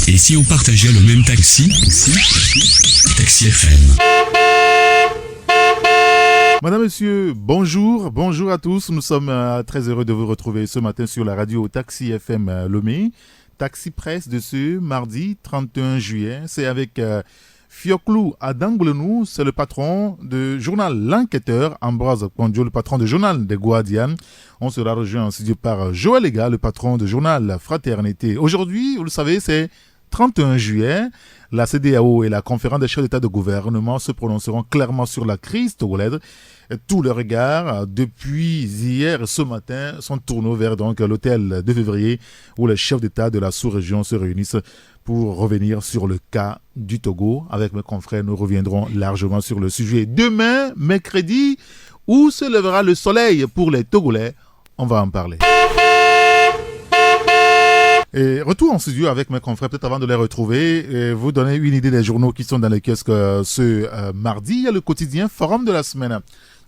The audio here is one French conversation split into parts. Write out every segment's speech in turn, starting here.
Et si on partageait le même taxi? Taxi FM. Madame, Monsieur, bonjour, bonjour à tous. Nous sommes très heureux de vous retrouver ce matin sur la radio Taxi FM Lomé. Taxi Presse de ce mardi 31 juillet. C'est avec Fioclou Adangoulenou, c'est le patron du journal L'Enquêteur, Ambroise Pondio, le patron du journal des Guardians. On sera rejoint en studio par Joël Lega, le patron du journal Fraternité. Aujourd'hui, vous le savez, c'est 31 juillet. La CEDEAO et la conférence des chefs d'État de gouvernement se prononceront clairement sur la crise togolaise. Tous les regards, depuis hier et ce matin, sont tournés vers donc l'hôtel de février où les chefs d'État de la sous-région se réunissent pour revenir sur le cas du Togo. Avec mes confrères, nous reviendrons largement sur le sujet. Demain, mercredi, où se lèvera le soleil pour les Togolais? On va en parler. Et retour en studio avec mes confrères, peut-être avant de les retrouver, vous donner une idée des journaux qui sont dans les kiosques ce mardi. Il y a le quotidien Forum de la semaine.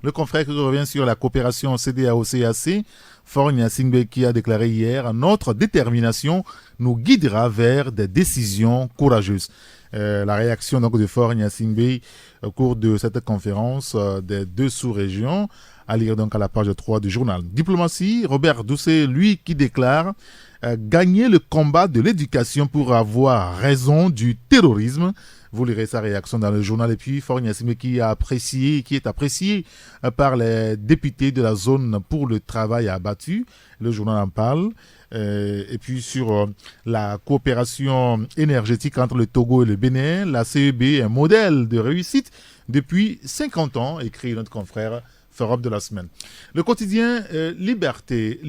Le confrère qui revient sur la coopération CEDEAO-CAC, Faure Gnassingbé qui a déclaré hier « Notre détermination nous guidera vers des décisions courageuses ». La réaction donc de Faure Gnassingbé au cours de cette conférence des deux sous-régions, à lire donc à la page 3 du journal. Diplomatie, Robert Doucet, lui qui déclare gagner le combat de l'éducation pour avoir raison du terrorisme. Vous lirez sa réaction dans le journal. Et puis Faure Gnassingbé qui est apprécié par les députés de la zone pour le travail abattu. Le journal en parle. Et puis sur la coopération énergétique entre le Togo et le Bénin, la CEB est un modèle de réussite depuis 50 ans, écrit notre confrère Forum de la semaine. Le quotidien Liberté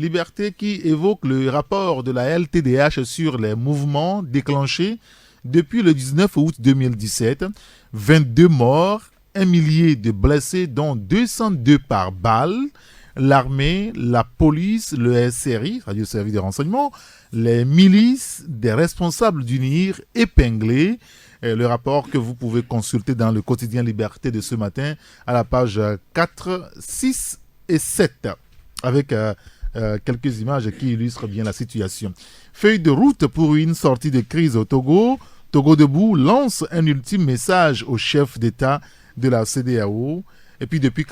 qui évoque le rapport de la LTDH sur les mouvements déclenchés depuis le 19 août 2017. 22 morts, 1 millier de blessés, dont 202 par balle. L'armée, la police, le SRI, Radio Service de Renseignement, les milices, des responsables d'UNIR épinglés. Le rapport que vous pouvez consulter dans le quotidien Liberté de ce matin à la page 4, 6 et 7 avec quelques images qui illustrent bien la situation. Feuille de route pour une sortie de crise au Togo. Togo Debout lance un ultime message au chef d'État de la CEDEAO. Et puis depuis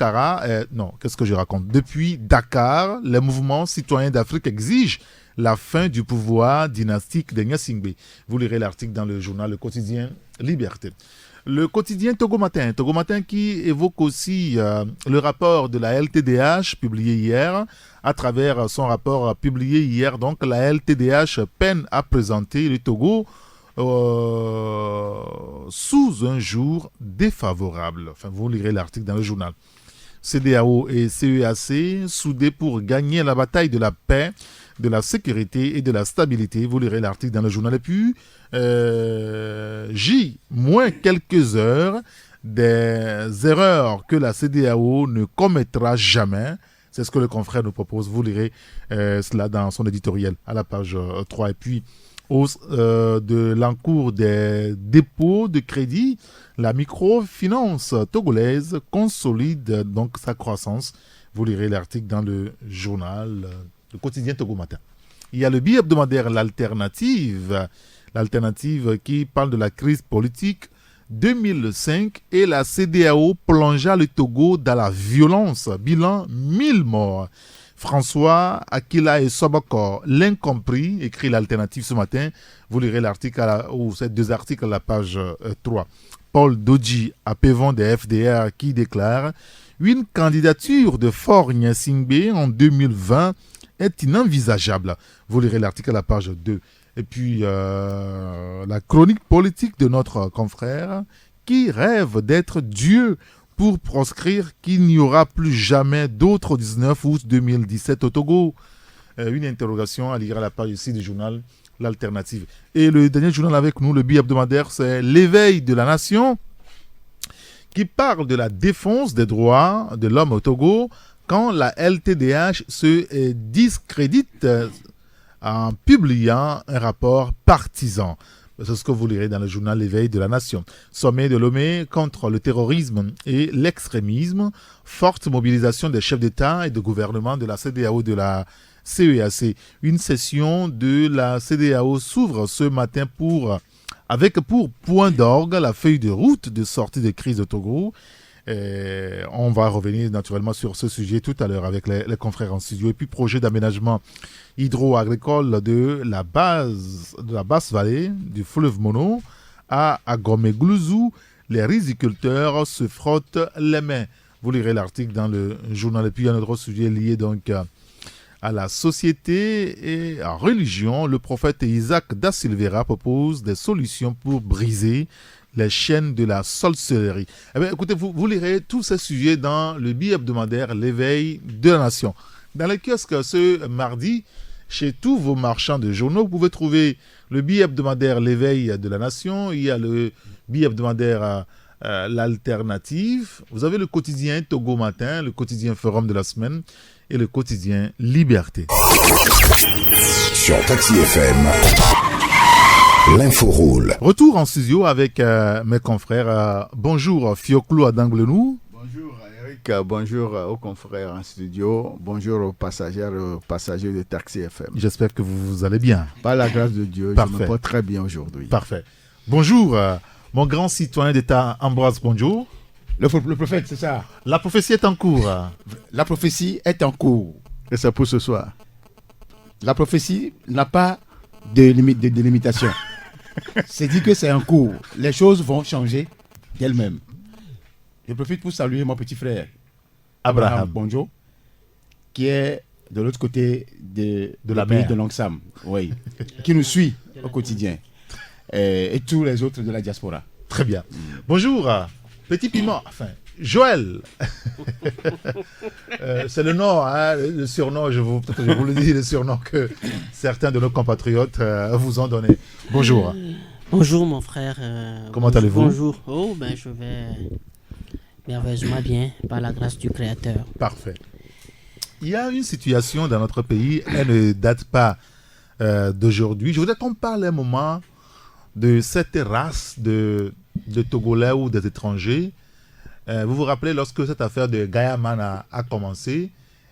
Depuis Dakar, les mouvements citoyens d'Afrique exigent la fin du pouvoir dynastique de Gnassingbé. Vous lirez l'article dans le journal Le Quotidien Liberté. Le quotidien Togo Matin qui évoque aussi le rapport de la LTDH publié hier. À travers son rapport publié hier, donc la LTDH peine à présenter le Togo sous un jour défavorable. Enfin, vous lirez l'article dans le journal. CEDEAO et CEAC soudés pour gagner la bataille de la paix, de la sécurité et de la stabilité. Vous lirez l'article dans le journal. Et puis, moins quelques heures des erreurs que la CEDEAO ne commettra jamais. C'est ce que le confrère nous propose. Vous lirez cela dans son éditorial à la page 3. Et puis, de l'encours des dépôts de crédit, la microfinance togolaise consolide donc sa croissance. Vous lirez l'article dans le journal, le quotidien Togo Matin. Il y a le bi-hebdomadaire L'Alternative qui parle de la crise politique 2005 et la CEDEAO plongea le Togo dans la violence. Bilan 1000 morts. François Akila et Sobakor, l'incompris, écrit L'Alternative ce matin. Vous lirez l'article ou ces deux articles à la page 3. Paul Dodji, appévant des FDR, qui déclare « Une candidature de Faure Gnassingbé en 2020 est inenvisageable ». Vous lirez l'article à la page 2. Et puis, la chronique politique de notre confrère qui rêve d'être Dieu pour proscrire qu'il n'y aura plus jamais d'autres 19 août 2017 au Togo. Une interrogation à lire à la page ici du journal L'Alternative. Et le dernier journal avec nous, le bi-hebdomadaire, c'est L'éveil de la nation, qui parle de la défense des droits de l'homme au Togo quand la LTDH se discrédite en publiant un rapport partisan. C'est ce que vous lirez dans le journal L'éveil de la nation. Sommet de Lomé contre le terrorisme et l'extrémisme. Forte mobilisation des chefs d'État et de gouvernement de la CEDEAO CEAC. Une session de la CEDEAO s'ouvre ce matin avec pour point d'orgue la feuille de route de sortie de crise de Togo. On va revenir naturellement sur ce sujet tout à l'heure avec les confrères en studio. Et puis projet d'aménagement hydro-agricole de la basse vallée du fleuve Mono à Agomé-Gloudzou. Les riziculteurs se frottent les mains. Vous lirez l'article dans le journal. Et puis un autre sujet lié donc à la société et à la religion. Le prophète Isaac da Silveira propose des solutions pour briser les chaînes de la sorcellerie. Eh bien, écoutez, vous lirez tous ces sujets dans le billet hebdomadaire L'éveil de la nation. Dans les kiosques ce mardi, chez tous vos marchands de journaux, vous pouvez trouver le billet hebdomadaire L'éveil de la nation. Il y a le billet hebdomadaire L'Alternative. Vous avez le quotidien Togo Matin, le quotidien Forum de la semaine et le quotidien Liberté. Sur Taxi FM. L'info roule. Retour en studio avec mes confrères. Bonjour Fioclou Adanglenou. Bonjour Eric, bonjour aux confrères en studio, bonjour aux passagers de Taxi FM. J'espère que vous allez bien. Par la grâce de Dieu, Parfait. je me porte très bien aujourd'hui. Parfait. Bonjour mon grand citoyen d'État Ambroise Bonjour. Le prophète, c'est ça. La prophétie est en cours. La prophétie est en cours. Et c'est pour ce soir. La prophétie n'a pas de limitation. C'est dit que c'est en cours. Les choses vont changer d'elles-mêmes. Je profite pour saluer mon petit frère Abraham Bonjour, qui est de l'autre côté de la pays mer de Langsam, oui, qui nous suit au quotidien, et tous les autres de la diaspora. Très bien. Bonjour Petit Piment, enfin Joël. C'est le nom, hein, le surnom, je vous le dis, le surnom que certains de nos compatriotes vous ont donné. Bonjour. Bonjour mon frère. Comment allez-vous? Bonjour. Oh, ben je vais merveilleusement bien, par la grâce du Créateur. Parfait. Il y a une situation dans notre pays, elle ne date pas d'aujourd'hui. Je voudrais qu'on parle un moment de cette race de Togolais ou des étrangers. Vous vous rappelez lorsque cette affaire de Gayaman a commencé,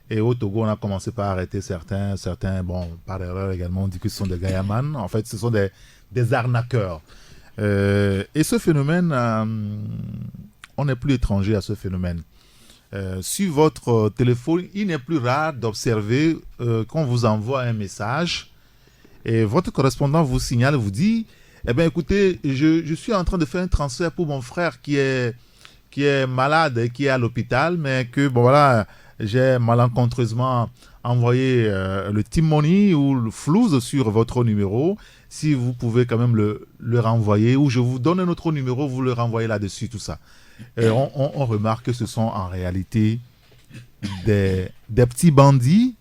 et au Togo on a commencé par arrêter certains, bon, par erreur également, on dit que ce sont des Gayaman. En fait, ce sont des arnaqueurs. Et ce phénomène, on n'est plus étranger à ce phénomène. Sur votre téléphone, il n'est plus rare d'observer qu'on vous envoie un message et votre correspondant vous signale, vous dit, eh bien écoutez, je suis en train de faire un transfert pour mon frère qui est malade et qui est à l'hôpital, mais que bon voilà, j'ai malencontreusement envoyé le Team Money ou le flouze sur votre numéro. Si vous pouvez quand même le renvoyer, ou je vous donne un autre numéro, vous le renvoyez là-dessus, tout ça. Et on remarque que ce sont en réalité des petits bandits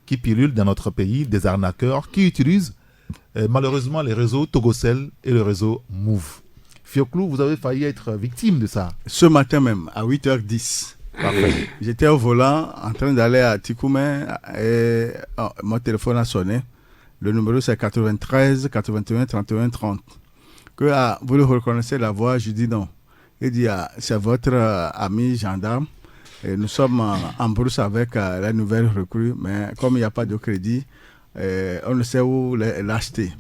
qui pilulent dans notre pays, des arnaqueurs qui utilisent malheureusement les réseaux Togocel et le réseau Move. Fioclou, vous avez failli être victime de ça. Ce matin même, à 8h10, j'étais au volant en train d'aller à Tikoumé et mon téléphone a sonné. Le numéro c'est 93 81 31 30. Vous le reconnaissez la voix? Je dis non. Il dit c'est votre ami gendarme. Et nous sommes en brousse avec la nouvelle recrue, mais comme il n'y a pas de crédit, on ne sait où l'acheter.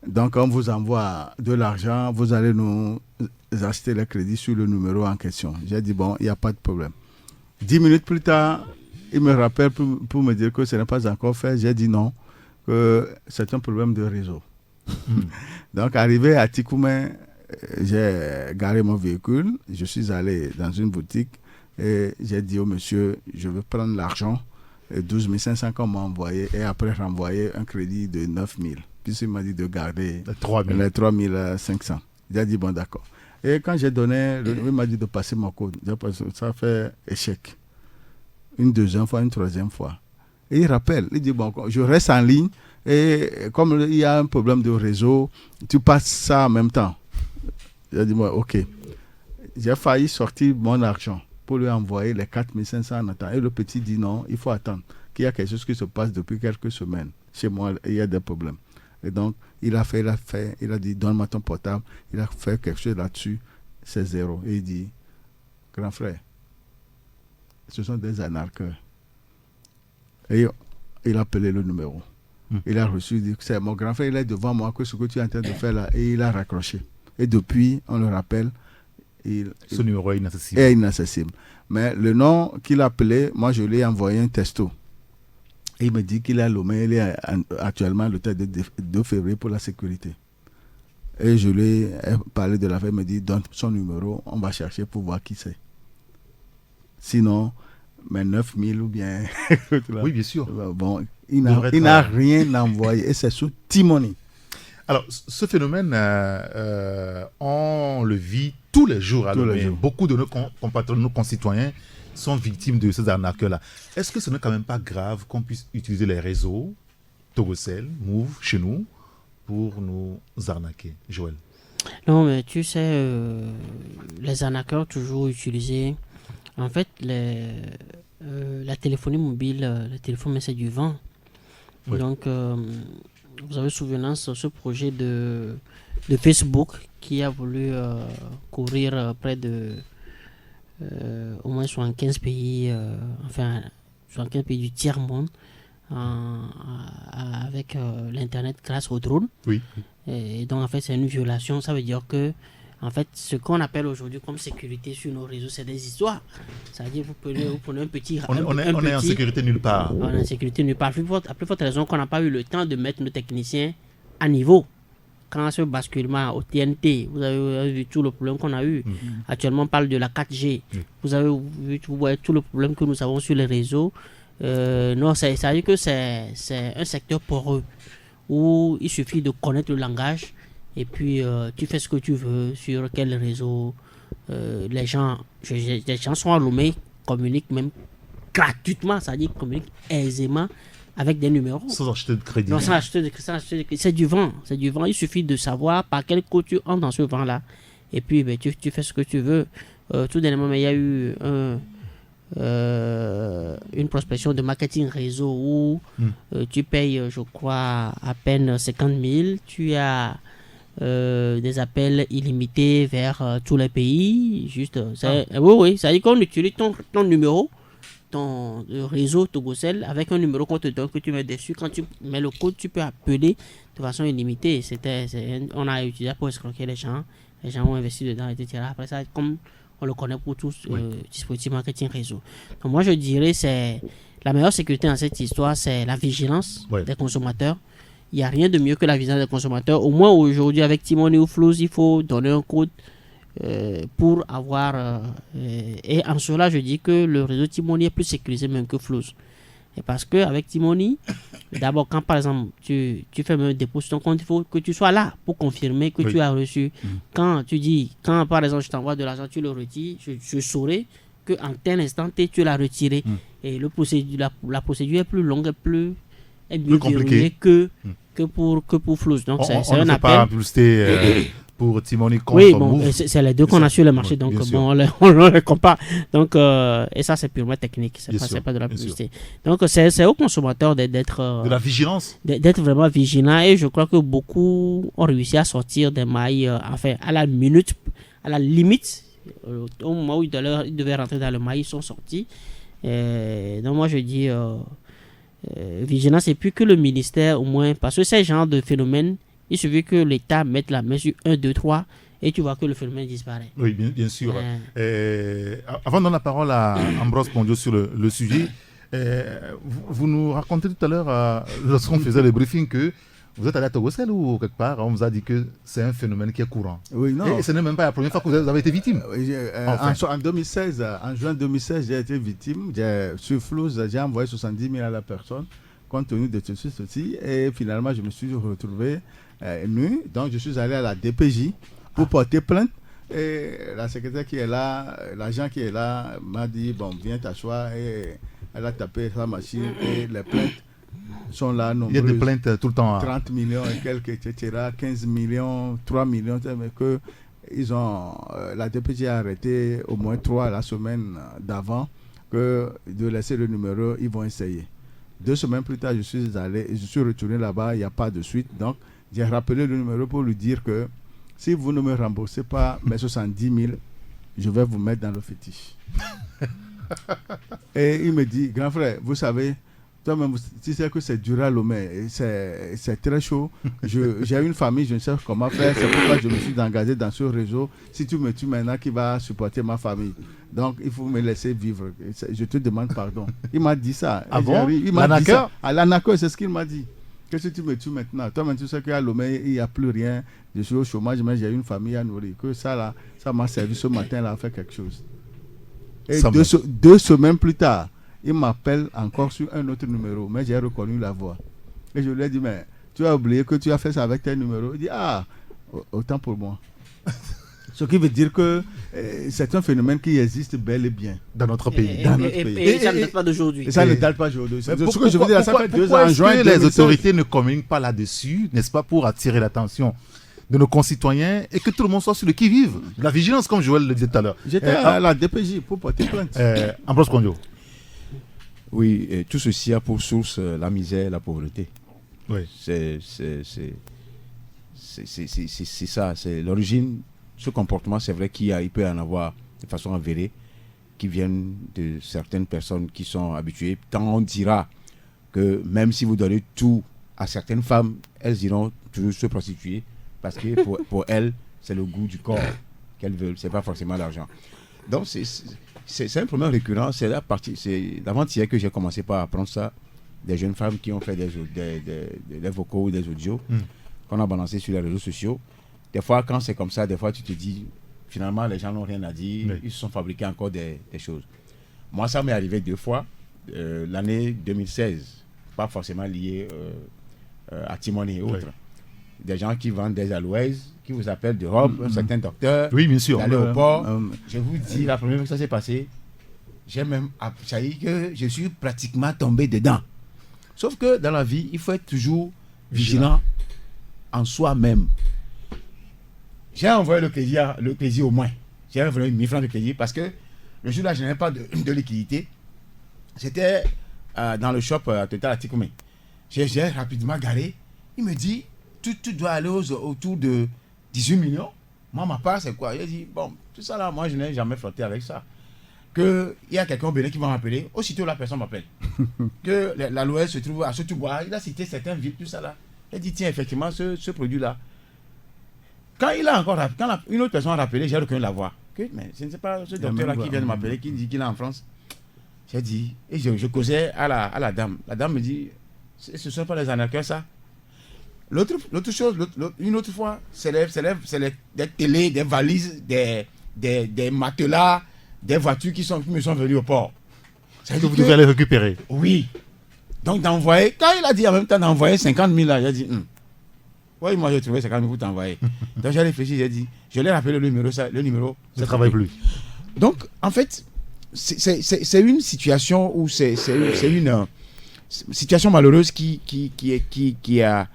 Donc on vous envoie de l'argent, vous allez nous acheter le crédit sur le numéro en question. J'ai dit bon, il n'y a pas de problème. 10 minutes plus tard, il me rappelle pour me dire que ce n'est pas encore fait. J'ai dit non, que c'est un problème de réseau. Donc arrivé à Tikoumé, j'ai garé mon véhicule, je suis allé dans une boutique et j'ai dit au monsieur, je veux prendre l'argent, 12 500 qu'on m'a envoyé et après renvoyer un crédit de 9 000. Puis il m'a dit de garder les 3 500. J'ai dit bon d'accord. Et quand j'ai donné, il m'a dit de passer mon code. Ça fait échec. Une deuxième fois, une troisième fois. Et il rappelle, il dit bon, je reste en ligne et comme il y a un problème de réseau, tu passes ça en même temps. J'ai dit moi ok. J'ai failli sortir mon argent pour lui envoyer les 4 500 en attendant. Et le petit dit non, il faut attendre. Qu'il y a quelque chose qui se passe depuis quelques semaines. Chez moi, il y a des problèmes. Et donc, il a dit, donne-moi ton portable. Il a fait quelque chose là-dessus, c'est zéro. Et il dit, grand frère, ce sont des arnaqueurs. Et il a appelé le numéro. Il a reçu, il dit, c'est mon grand frère, il est devant moi, que ce que tu es en train de faire là, et il a raccroché. Et depuis, on le rappelle, ce numéro est inaccessible. Est inaccessible. Mais le nom qu'il a appelé, moi je lui ai envoyé un texto. Et il me dit qu'il est à Lomé, il est actuellement le 2 février pour la sécurité. Et je lui ai parlé de l'affaire, il me dit, donne son numéro, on va chercher pour voir qui c'est. Sinon, mais 9000 ou bien... Oui, bien sûr. Bon, il n'a rien envoyé, et c'est sous Timoni. Alors, ce phénomène, on le vit tous les jours. Beaucoup de nos compatriotes, nos concitoyens sont victimes de ces arnaqueurs-là. Est-ce que ce n'est quand même pas grave qu'on puisse utiliser les réseaux, Togocel, Move, chez nous, pour nous arnaquer, Joël? Non, mais tu sais, les arnaqueurs toujours utilisés. En fait, la téléphonie mobile, le téléphone, c'est du vent. Oui. Donc, vous avez souvenance ce projet de Facebook qui a voulu couvrir près de au moins 75 pays, 75 pays du tiers-monde avec l'Internet grâce au drone. Oui. Et donc, en fait, c'est une violation. Ça veut dire que en fait, ce qu'on appelle aujourd'hui comme sécurité sur nos réseaux, c'est des histoires. C'est-à-dire, vous prenez un petit... On est en sécurité nulle part. On est en sécurité nulle part. À plus forte raison qu'on n'a pas eu le temps de mettre nos techniciens à niveau. Quand ce basculement au TNT, vous avez vu tout le problème qu'on a eu. Actuellement, on parle de la 4G. Vous voyez tout le problème que nous avons sur les réseaux. Non, c'est-à-dire que c'est un secteur poreux où il suffit de connaître le langage. Et puis, tu fais ce que tu veux, sur quel réseau. Les gens sont à Lomé, communiquent même gratuitement, c'est-à-dire communiquent aisément avec des numéros. Sans acheter de crédit. Non, sans acheter de crédit. C'est du vent. Il suffit de savoir par quel coup tu entres dans ce vent-là. Et puis, tu fais ce que tu veux. Tout dernièrement, il y a eu une prospection de marketing réseau où tu payes, je crois, à peine 50 000. Tu as... des appels illimités vers tous les pays. Oui, ça dit qu'on utilise ton numéro, ton réseau Togocel avec un numéro qu'on te donne, que tu mets dessus. Quand tu mets le code, tu peux appeler de façon illimitée. On a utilisé pour escroquer les gens. Les gens ont investi dedans, etc. Après ça, comme on le connaît pour tous, dispositifs marketing réseau. Donc moi, je dirais c'est la meilleure sécurité dans cette histoire, c'est la vigilance des consommateurs. Il n'y a rien de mieux que la vigilance des consommateurs. Au moins aujourd'hui, avec Timoni ou Flows, il faut donner un code pour avoir... et en cela, je dis que le réseau Timoni est plus sécurisé même que Flows. Et parce qu'avec Timoni, d'abord, quand par exemple, tu fais même un dépôt sur ton compte, il faut que tu sois là pour confirmer que tu as reçu. Quand par exemple, je t'envoie de l'argent, tu le retires, je saurai qu'en tel instant, tu l'as retiré. Et la procédure est plus longue et plus compliqué que pour Flows. Donc c'est un appel. Pas publicité pour Timoni contre Move. C'est les deux qu'on a sur le marché, donc on les compare. Donc et ça c'est purement technique, c'est pas de la publicité. Donc c'est au consommateur d'être de la vigilance, d'être vraiment vigilant, et je crois que beaucoup ont réussi à sortir des mailles à la limite au moment où ils devaient rentrer dans le mail, ils sont sortis. Donc moi je dis vigilance, et puis que le ministère au moins, parce que ces genres de phénomènes, il suffit que l'État mette la main sur 1, 2, 3 et tu vois que le phénomène disparaît. Oui, bien sûr. Avant de donner la parole à Ambroise Pondio sur le sujet, vous nous racontez tout à l'heure, lorsqu'on faisait le briefing, que vous êtes allé à Togocel ou quelque part, on vous a dit que c'est un phénomène qui est courant. Oui, non. Et ce n'est même pas la première fois que vous avez été victime. En 2016, en juin 2016, j'ai été victime. Sur Flows, j'ai envoyé 70 000 à la personne, compte tenu de ceci. Et finalement, je me suis retrouvé nu. Donc, je suis allé à la DPJ pour porter plainte. Et la secrétaire qui est là, l'agent qui est là, m'a dit, bon, viens t'asseoir. Et elle a tapé sa machine et les plaintes sont là nombreuses. Il y a des plaintes tout le temps. 30 millions et quelques, etc. 15 millions, 3 millions, mais que la DPJ a arrêté au moins 3 la semaine d'avant, que de laisser le numéro, ils vont essayer. 2 semaines plus tard, je suis retourné là-bas, il n'y a pas de suite. Donc, j'ai rappelé le numéro pour lui dire que si vous ne me remboursez pas mes 70 000, je vais vous mettre dans le fétiche. Et il me dit, grand frère, vous savez, Toi-même, tu sais que c'est dur à Lomé. C'est très chaud. J'ai une famille, je ne sais pas comment faire. C'est pourquoi je me suis engagé dans ce réseau. Si tu me tues maintenant, qui va supporter ma famille? Donc, il faut me laisser vivre. Je te demande pardon. Il m'a dit ça. Ah bon? Il m'a dit L'anaqueur? ça. À l'anaqueur, c'est ce qu'il m'a dit. Que si tu me tues maintenant, toi-même, tu sais qu'à Lomé, il n'y a plus rien. Je suis au chômage, mais j'ai une famille à nourrir. Que ça, là, ça m'a servi ce matin-là à faire quelque chose. Et Ça 2 semaines plus tard, il m'appelle encore sur un autre numéro, mais j'ai reconnu la voix. Et je lui ai dit, mais tu as oublié que tu as fait ça avec tel numéro. Il dit, autant pour moi. Ce qui veut dire que c'est un phénomène qui existe bel et bien. Dans notre pays. Et ça ne date pas d'aujourd'hui. Et ça ne date pas aujourd'hui. Mais Ce que je veux dire, ça fait 2 ans, en est-ce juin que les 2016. autorités ne communiquent pas là-dessus, n'est-ce pas, pour attirer l'attention de nos concitoyens et que tout le monde soit sur le qui-vive? La vigilance, comme Joël le disait tout à l'heure. J'étais à la DPJ pour porter plainte. Ambrose Konjo. Oui, et tout ceci a pour source la misère et la pauvreté. Oui. C'est ça, c'est l'origine. Ce comportement, c'est vrai il peut y en avoir de façon avérée qui viennent de certaines personnes qui sont habituées. Tant on dira que même si vous donnez tout à certaines femmes, elles iront toujours se prostituer parce que pour elles, c'est le goût du corps qu'elles veulent, c'est pas forcément l'argent. Donc c'est un problème récurrent. C'est d'avant-hier que j'ai commencé par apprendre ça, des jeunes femmes qui ont fait des vocaux ou des audios qu'on a balancés sur les réseaux sociaux. Des fois, quand c'est comme ça, des fois tu te dis, finalement les gens n'ont rien à dire, ils se sont fabriqués encore des choses. Moi, ça m'est arrivé 2 fois. L'année 2016, pas forcément lié à Timon et autres. Des gens qui vendent des aloès, qui vous appellent d'Europe, un certain docteur, Oui, bien sûr. d'aller au port. Je vous dis, la première fois que ça s'est passé, j'ai même appris que je suis pratiquement tombé dedans. Sauf que dans la vie, il faut être toujours vigilant en soi-même. J'ai envoyé le crédit au moins. J'ai envoyé 1000 francs de crédit parce que le jour-là, je n'avais pas de liquidité. J'étais dans le shop Total à Tikoumé. J'ai rapidement garé. Il me dit, tu dois aller autour de 18 millions. Moi, ma part, c'est quoi? Il a dit, bon, tout ça là, moi, je n'ai jamais flotté avec ça. Il y a quelqu'un au Bénin qui va m'appeler. Aussitôt, la personne m'appelle. Que l'aloès se trouve à Sotubois. Il a cité certaines villes, tout ça là. Il a dit, tiens, effectivement, ce produit-là. Quand il a encore rappelé, quand une autre personne a rappelé, j'ai reconnu la voix. Mais ce n'est pas ce docteur-là qui vient de m'appeler, qui dit qu'il est en France. J'ai dit, et je causais à la dame. La dame me dit, ce ne sont pas les anarcheurs, ça. L'autre chose, une autre fois, c'est des télés, des valises, des matelas, des voitures qui me sont venues au port. Ça veut dire que vous devez les récupérer. Oui. Donc d'envoyer, quand il a dit en même temps d'envoyer 50 000 là, j'ai dit, oui, moi j'ai trouvé 50 000 pour t'envoyer. Donc j'ai réfléchi, j'ai dit, je l'ai rappelé le numéro. Ça ne travaille plus. Donc en fait, c'est une situation où c'est une situation malheureuse qui a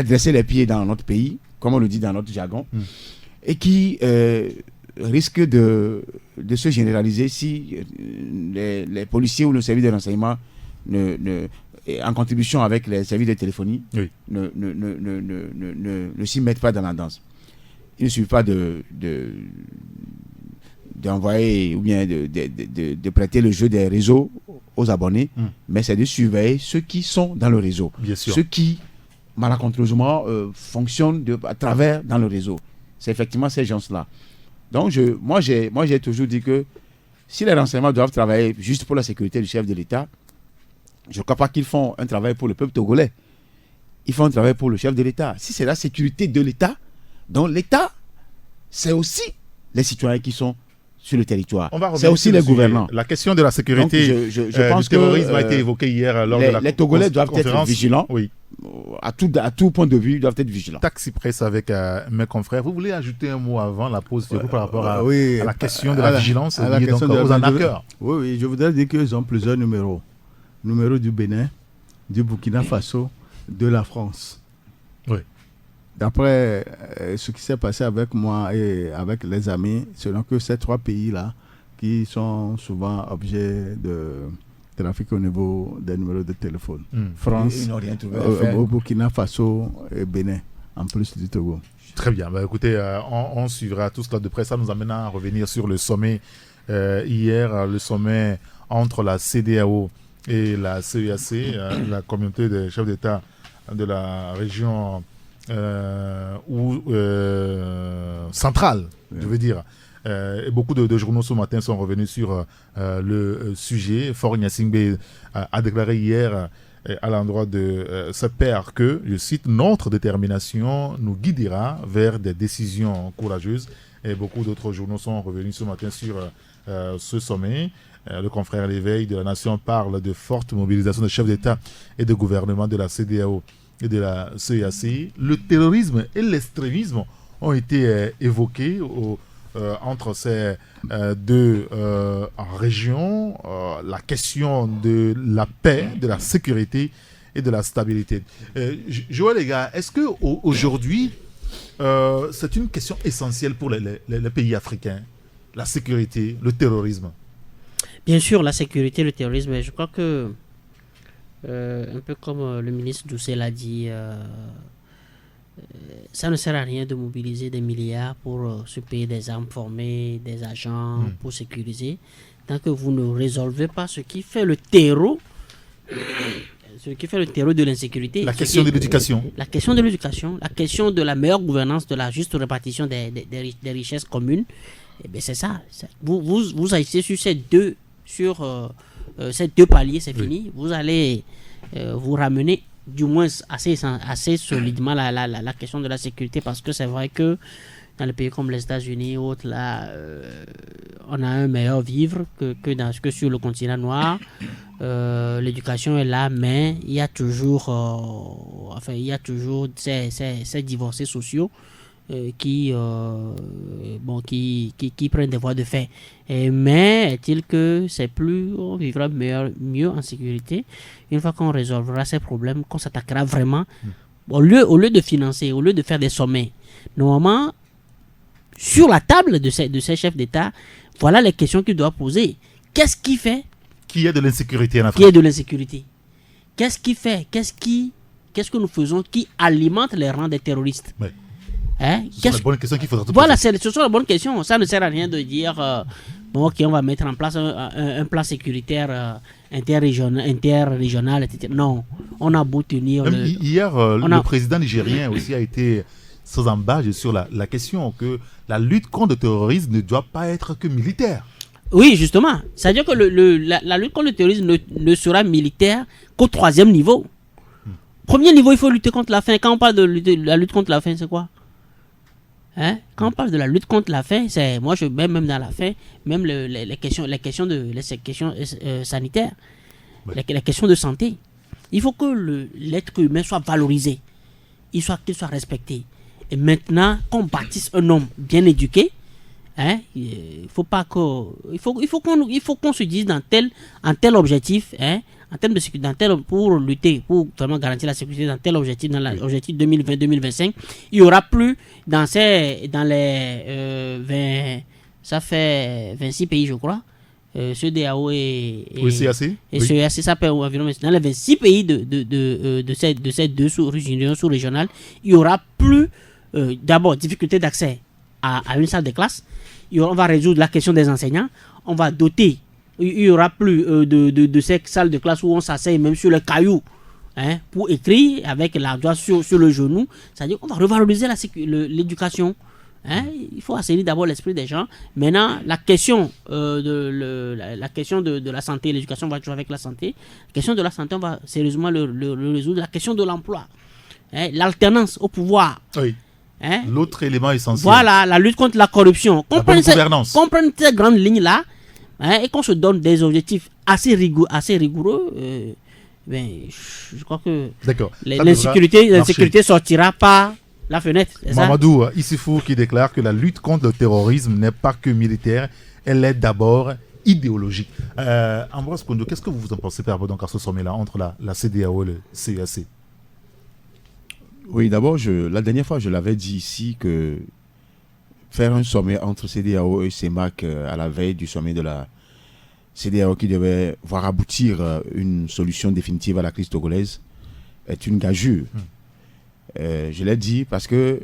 dressé les pieds dans notre pays, comme on le dit dans notre jargon, et qui risque de se généraliser si les policiers ou le service de renseignement en contribution avec les services de téléphonie ne s'y mettent pas dans la danse. Il ne suffit pas d'envoyer ou bien de prêter le jeu des réseaux aux abonnés, mais c'est de surveiller ceux qui sont dans le réseau. Bien sûr. Ceux qui, malencontreusement, fonctionnent à travers dans le réseau. C'est effectivement ces gens-là. Donc, moi, j'ai toujours dit que si les renseignements doivent travailler juste pour la sécurité du chef de l'État, je ne crois pas qu'ils font un travail pour le peuple togolais. Ils font un travail pour le chef de l'État. Si c'est la sécurité de l'État, donc l'État, c'est aussi les citoyens qui sont sur le territoire. C'est aussi les gouvernants. La question de la sécurité je pense du terrorisme a été évoquée hier lors de la les Togolais doivent être vigilants. Oui. À tout point de vue, ils doivent être vigilants. Taxi Presse avec mes confrères. Vous voulez ajouter un mot avant la pause par rapport à la question de la vigilance liée donc aux arnaqueurs? Oui, je voudrais dire qu'ils ont plusieurs numéros. Numéro du Bénin, du Burkina Faso, de la France. Oui. D'après ce qui s'est passé avec moi et avec les amis, ce n'est que ces 3 pays-là qui sont souvent objets de trafic au niveau des numéros de téléphone. France, Burkina Faso et Bénin, en plus du Togo. Très bien. Écoutez, on suivra tout cela de près. Ça nous amène à revenir sur le sommet hier, le sommet entre la CEDEAO et la CEAC, la communauté des chefs d'État de la région centrale, je veux dire. Et beaucoup de journaux ce matin sont revenus sur le sujet. Faure Gnassingbé a déclaré hier à l'endroit de ce père que, je cite, notre détermination nous guidera vers des décisions courageuses. Et beaucoup d'autres journaux sont revenus ce matin sur ce sommet. Le confrère L'Éveil de la Nation parle de forte mobilisation des chefs d'État et de gouvernement de la CEDEAO et de la CEAC. Le terrorisme et l'extrémisme ont été évoqués entre ces deux régions, la question de la paix, de la sécurité et de la stabilité. Joël, les gars, est-ce qu'aujourd'hui, c'est une question essentielle pour les pays africains, la sécurité, le terrorisme? Bien sûr, la sécurité, le terrorisme, je crois que, un peu comme le ministre Doucet l'a dit, ça ne sert à rien de mobiliser des milliards pour se payer des armes formées, des agents pour sécuriser, tant que vous ne résolvez pas ce qui fait le terreau, de l'insécurité. La question de l'éducation. La question de l'éducation, la question de la meilleure gouvernance, de la juste répartition des richesses communes. Eh bien, c'est ça. Vous agissez sur ces deux paliers, c'est fini. Vous allez vous ramener du moins assez solidement la question de la sécurité, parce que c'est vrai que dans les pays comme les États-Unis et autres, là, on a un meilleur vivre que sur le continent noir. L'éducation est là, mais il y a toujours ces divorcés sociaux qui prennent des voies de fait. Mais est-il que on vivra mieux en sécurité une fois qu'on résolvera ces problèmes, qu'on s'attaquera vraiment au lieu de financer, au lieu de faire des sommets. Normalement, sur la table de ces chefs d'État, voilà les questions qu'ils doivent poser. Qu'est-ce qui fait qu'il y ait de l'insécurité en Afrique? Qu'il y ait de l'insécurité. Qu'est-ce qui fait qu'est-ce que nous faisons qui alimente les rangs des terroristes? Ouais. Ce sont les bonnes questions qu'il faudra poser. Voilà, ce sont les bonnes questions. Ça ne sert à rien de dire ok, on va mettre en place un plan sécuritaire interrégional, etc. Non, on a beau tenir. Hier, le président nigérien aussi a été sans embâche sur la question que la lutte contre le terrorisme ne doit pas être que militaire. Oui, justement. C'est-à-dire que la lutte contre le terrorisme ne sera militaire qu'au 3e niveau. Premier niveau, il faut lutter contre la faim. Quand on parle de la lutte contre la faim, c'est quoi? Quand on parle de la lutte contre la faim, moi je mets même dans la faim, même les questions sanitaires, les questions de santé. Il faut que l'être humain soit valorisé, qu'il soit respecté. Et maintenant, qu'on bâtisse un homme bien éduqué, il faut qu'on se dise en tel objectif, en termes de sécurité, pour lutter, pour vraiment garantir la sécurité dans tel objectif, dans l'objectif 2020-2025, il n'y aura plus ça fait 26 pays, je crois, CEDEAO et CEAC, ça peut environ, dans les 26 pays de ces deux régions sous-régionales, il n'y aura plus, d'abord, difficulté d'accès à une salle de classe. On va résoudre la question des enseignants, on va doter. Il n'y aura plus de ces salles de classe où on s'asseye même sur le caillou pour écrire avec la doigt sur le genou. C'est-à-dire qu'on va revaloriser l'éducation. Il faut assainir d'abord l'esprit des gens. Maintenant, la question de la santé, l'éducation va toujours avec la santé. La question de la santé, on va sérieusement le résoudre. La question de l'emploi, l'alternance au pouvoir. Oui. L'autre élément essentiel. Voilà, la lutte contre la corruption. La bonne gouvernance. Comprendre ces grandes lignes-là. Et qu'on se donne des objectifs assez rigoureux, je crois que l'insécurité sortira par la fenêtre. Mamadou Issifou qui déclare que la lutte contre le terrorisme n'est pas que militaire, elle est d'abord idéologique. Ambroise Kondo, qu'est-ce que vous en pensez par rapport à ce sommet-là entre la CEDEAO et le CEAC? Oui, d'abord, la dernière fois, je l'avais dit ici que faire un sommet entre CEDEAO et CEMAC à la veille du sommet de la CEDEAO qui devait voir aboutir une solution définitive à la crise togolaise est une gageure. Je l'ai dit parce que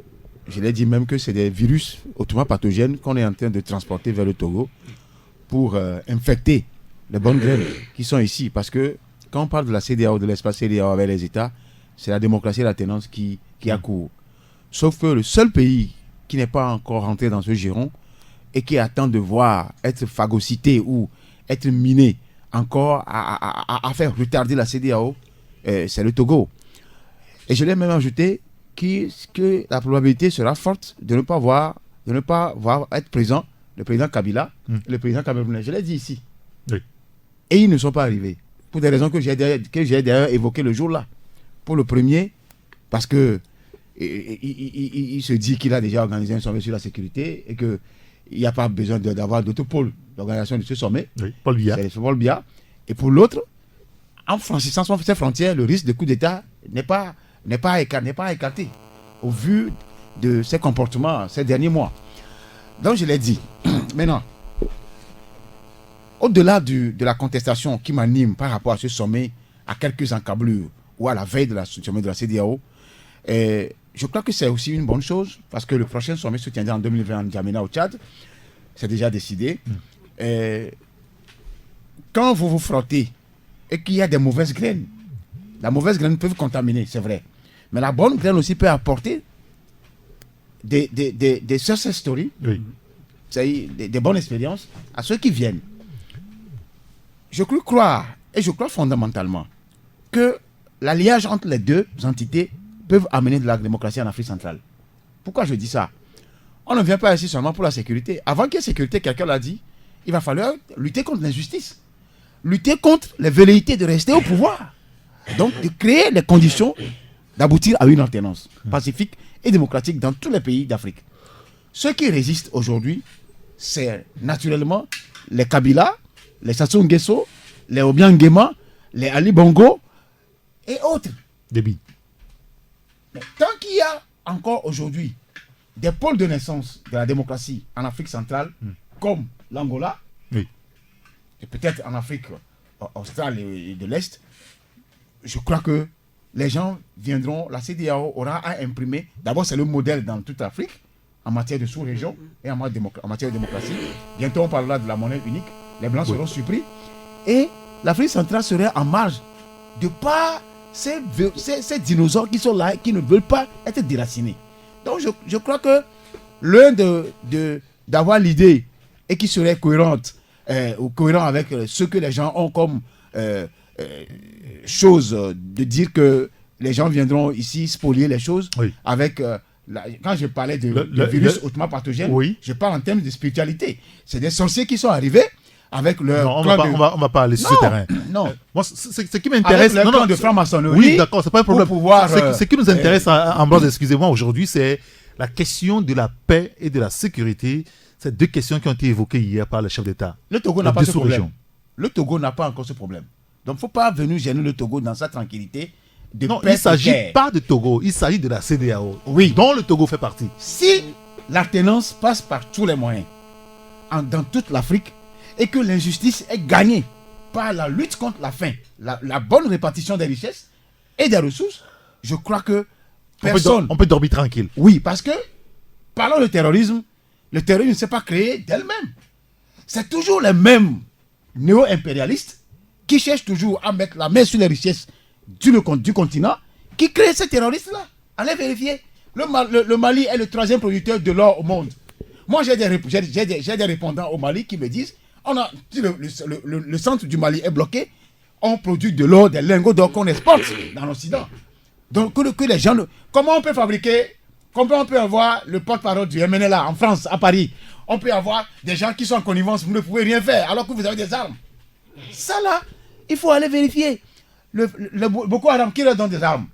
je l'ai dit même que c'est des virus hautement pathogènes qu'on est en train de transporter vers le Togo pour infecter les bonnes graines qui sont ici. Parce que quand on parle de la CEDEAO, de l'espace CEDEAO avec les États, c'est la démocratie et la tenance qui a cours. Sauf que le seul pays qui n'est pas encore rentré dans ce giron et qui attend de voir être phagocyté ou être miné encore à faire retarder la CEDEAO, c'est le Togo. Et je l'ai même ajouté que la probabilité sera forte de ne pas voir être présent le président Kabila et le président camerounais. Je l'ai dit ici. Oui. Et ils ne sont pas arrivés. Pour des raisons que j'ai d'ailleurs évoquées le jour-là. Pour le premier, parce que il se dit qu'il a déjà organisé un sommet sur la sécurité et qu'il n'y a pas besoin d'avoir d'autres pôles d'organisation de ce sommet. Oui, Paul Biya. C'est Paul Biya. Et pour l'autre, en franchissant ses frontières, le risque de coup d'État n'est pas écarté au vu de ses comportements ces derniers mois. Donc je l'ai dit. Maintenant, au-delà de la contestation qui m'anime par rapport à ce sommet, à quelques encablures ou à la veille de la sommet de la CEDEAO, je crois que c'est aussi une bonne chose parce que le prochain sommet se tiendra en 2020 en N'Djamena au Tchad. C'est déjà décidé. Quand vous vous frottez et qu'il y a des mauvaises graines, la mauvaise graine peut contaminer, c'est vrai. Mais la bonne graine aussi peut apporter des success stories, Oui. des bonnes expériences à ceux qui viennent. Je crois fondamentalement que l'alliage entre les deux entités peuvent amener de la démocratie en Afrique centrale. Pourquoi je dis ça? On ne vient pas ici seulement pour la sécurité. Avant qu'il y ait sécurité, quelqu'un l'a dit, il va falloir lutter contre l'injustice, lutter contre les velléités de rester au pouvoir. Donc, de créer les conditions d'aboutir à une alternance pacifique et démocratique dans tous les pays d'Afrique. Ceux qui résistent aujourd'hui, c'est naturellement les Kabila, les Sassou Nguesso, les Obiang Nguema, les Ali Bongo et autres. Débit. Mais tant qu'il y a encore aujourd'hui des pôles de naissance de la démocratie en Afrique centrale, comme l'Angola, Oui. et peut-être en Afrique australe et de l'Est, je crois que les gens viendront, la CEDEAO aura à imprimer, d'abord c'est le modèle dans toute l'Afrique, en matière de sous-région et en matière de démocratie. Bientôt on parlera de la monnaie unique, les Blancs seront surpris, et l'Afrique centrale serait en marge de par ces dinosaures qui sont là, qui ne veulent pas être déracinés. Donc je crois que l'un d'avoir l'idée et qui serait cohérente ou cohérent avec ce que les gens ont comme chose de dire que les gens viendront ici spolier les choses avec quand je parlais de virus hautement pathogène, je parle en termes de spiritualité. C'est des sorciers qui sont arrivés avec leur non, on va pas aller sur ce terrain. Non. Moi, ce qui m'intéresse, avec leur de franc-maçonnerie. Oui, d'accord, c'est pas un problème. Pouvoir, ce qui nous intéresse, Ambroise, excusez-moi, aujourd'hui, c'est la question de la paix et de la sécurité. Ces deux questions qui ont été évoquées hier par le chef d'État. Le Togo n'a pas ce problème. Le Togo n'a pas encore ce problème. Donc, il ne faut pas venir gêner le Togo dans sa tranquillité. Non, il ne s'agit pas de Togo, il s'agit de la CEDEAO, dont le Togo fait partie. Si l'alternance passe par tous les moyens, dans toute l'Afrique, et que l'injustice est gagnée par la lutte contre la faim, la bonne répartition des richesses et des ressources, je crois que personne... On peut dormir tranquille. Oui, parce que, parlant de terrorisme, le terrorisme ne s'est pas créé d'elle-même. C'est toujours les mêmes néo-impérialistes qui cherchent toujours à mettre la main sur les richesses du continent, qui créent ces terroristes-là. Allez vérifier. Le Mali est le 3e producteur de l'or au monde. Moi, j'ai des répondants au Mali qui me disent, le centre du Mali est bloqué, on produit de l'or, des lingots d'or qu'on exporte dans l'Occident. Donc, que les gens... Comment on peut fabriquer... Comment on peut avoir le porte-parole du MNLA en France, à Paris? On peut avoir des gens qui sont en connivence, vous ne pouvez rien faire, alors que vous avez des armes. Ça là, il faut aller vérifier. Le Boko Haram, qui leur donne des armes?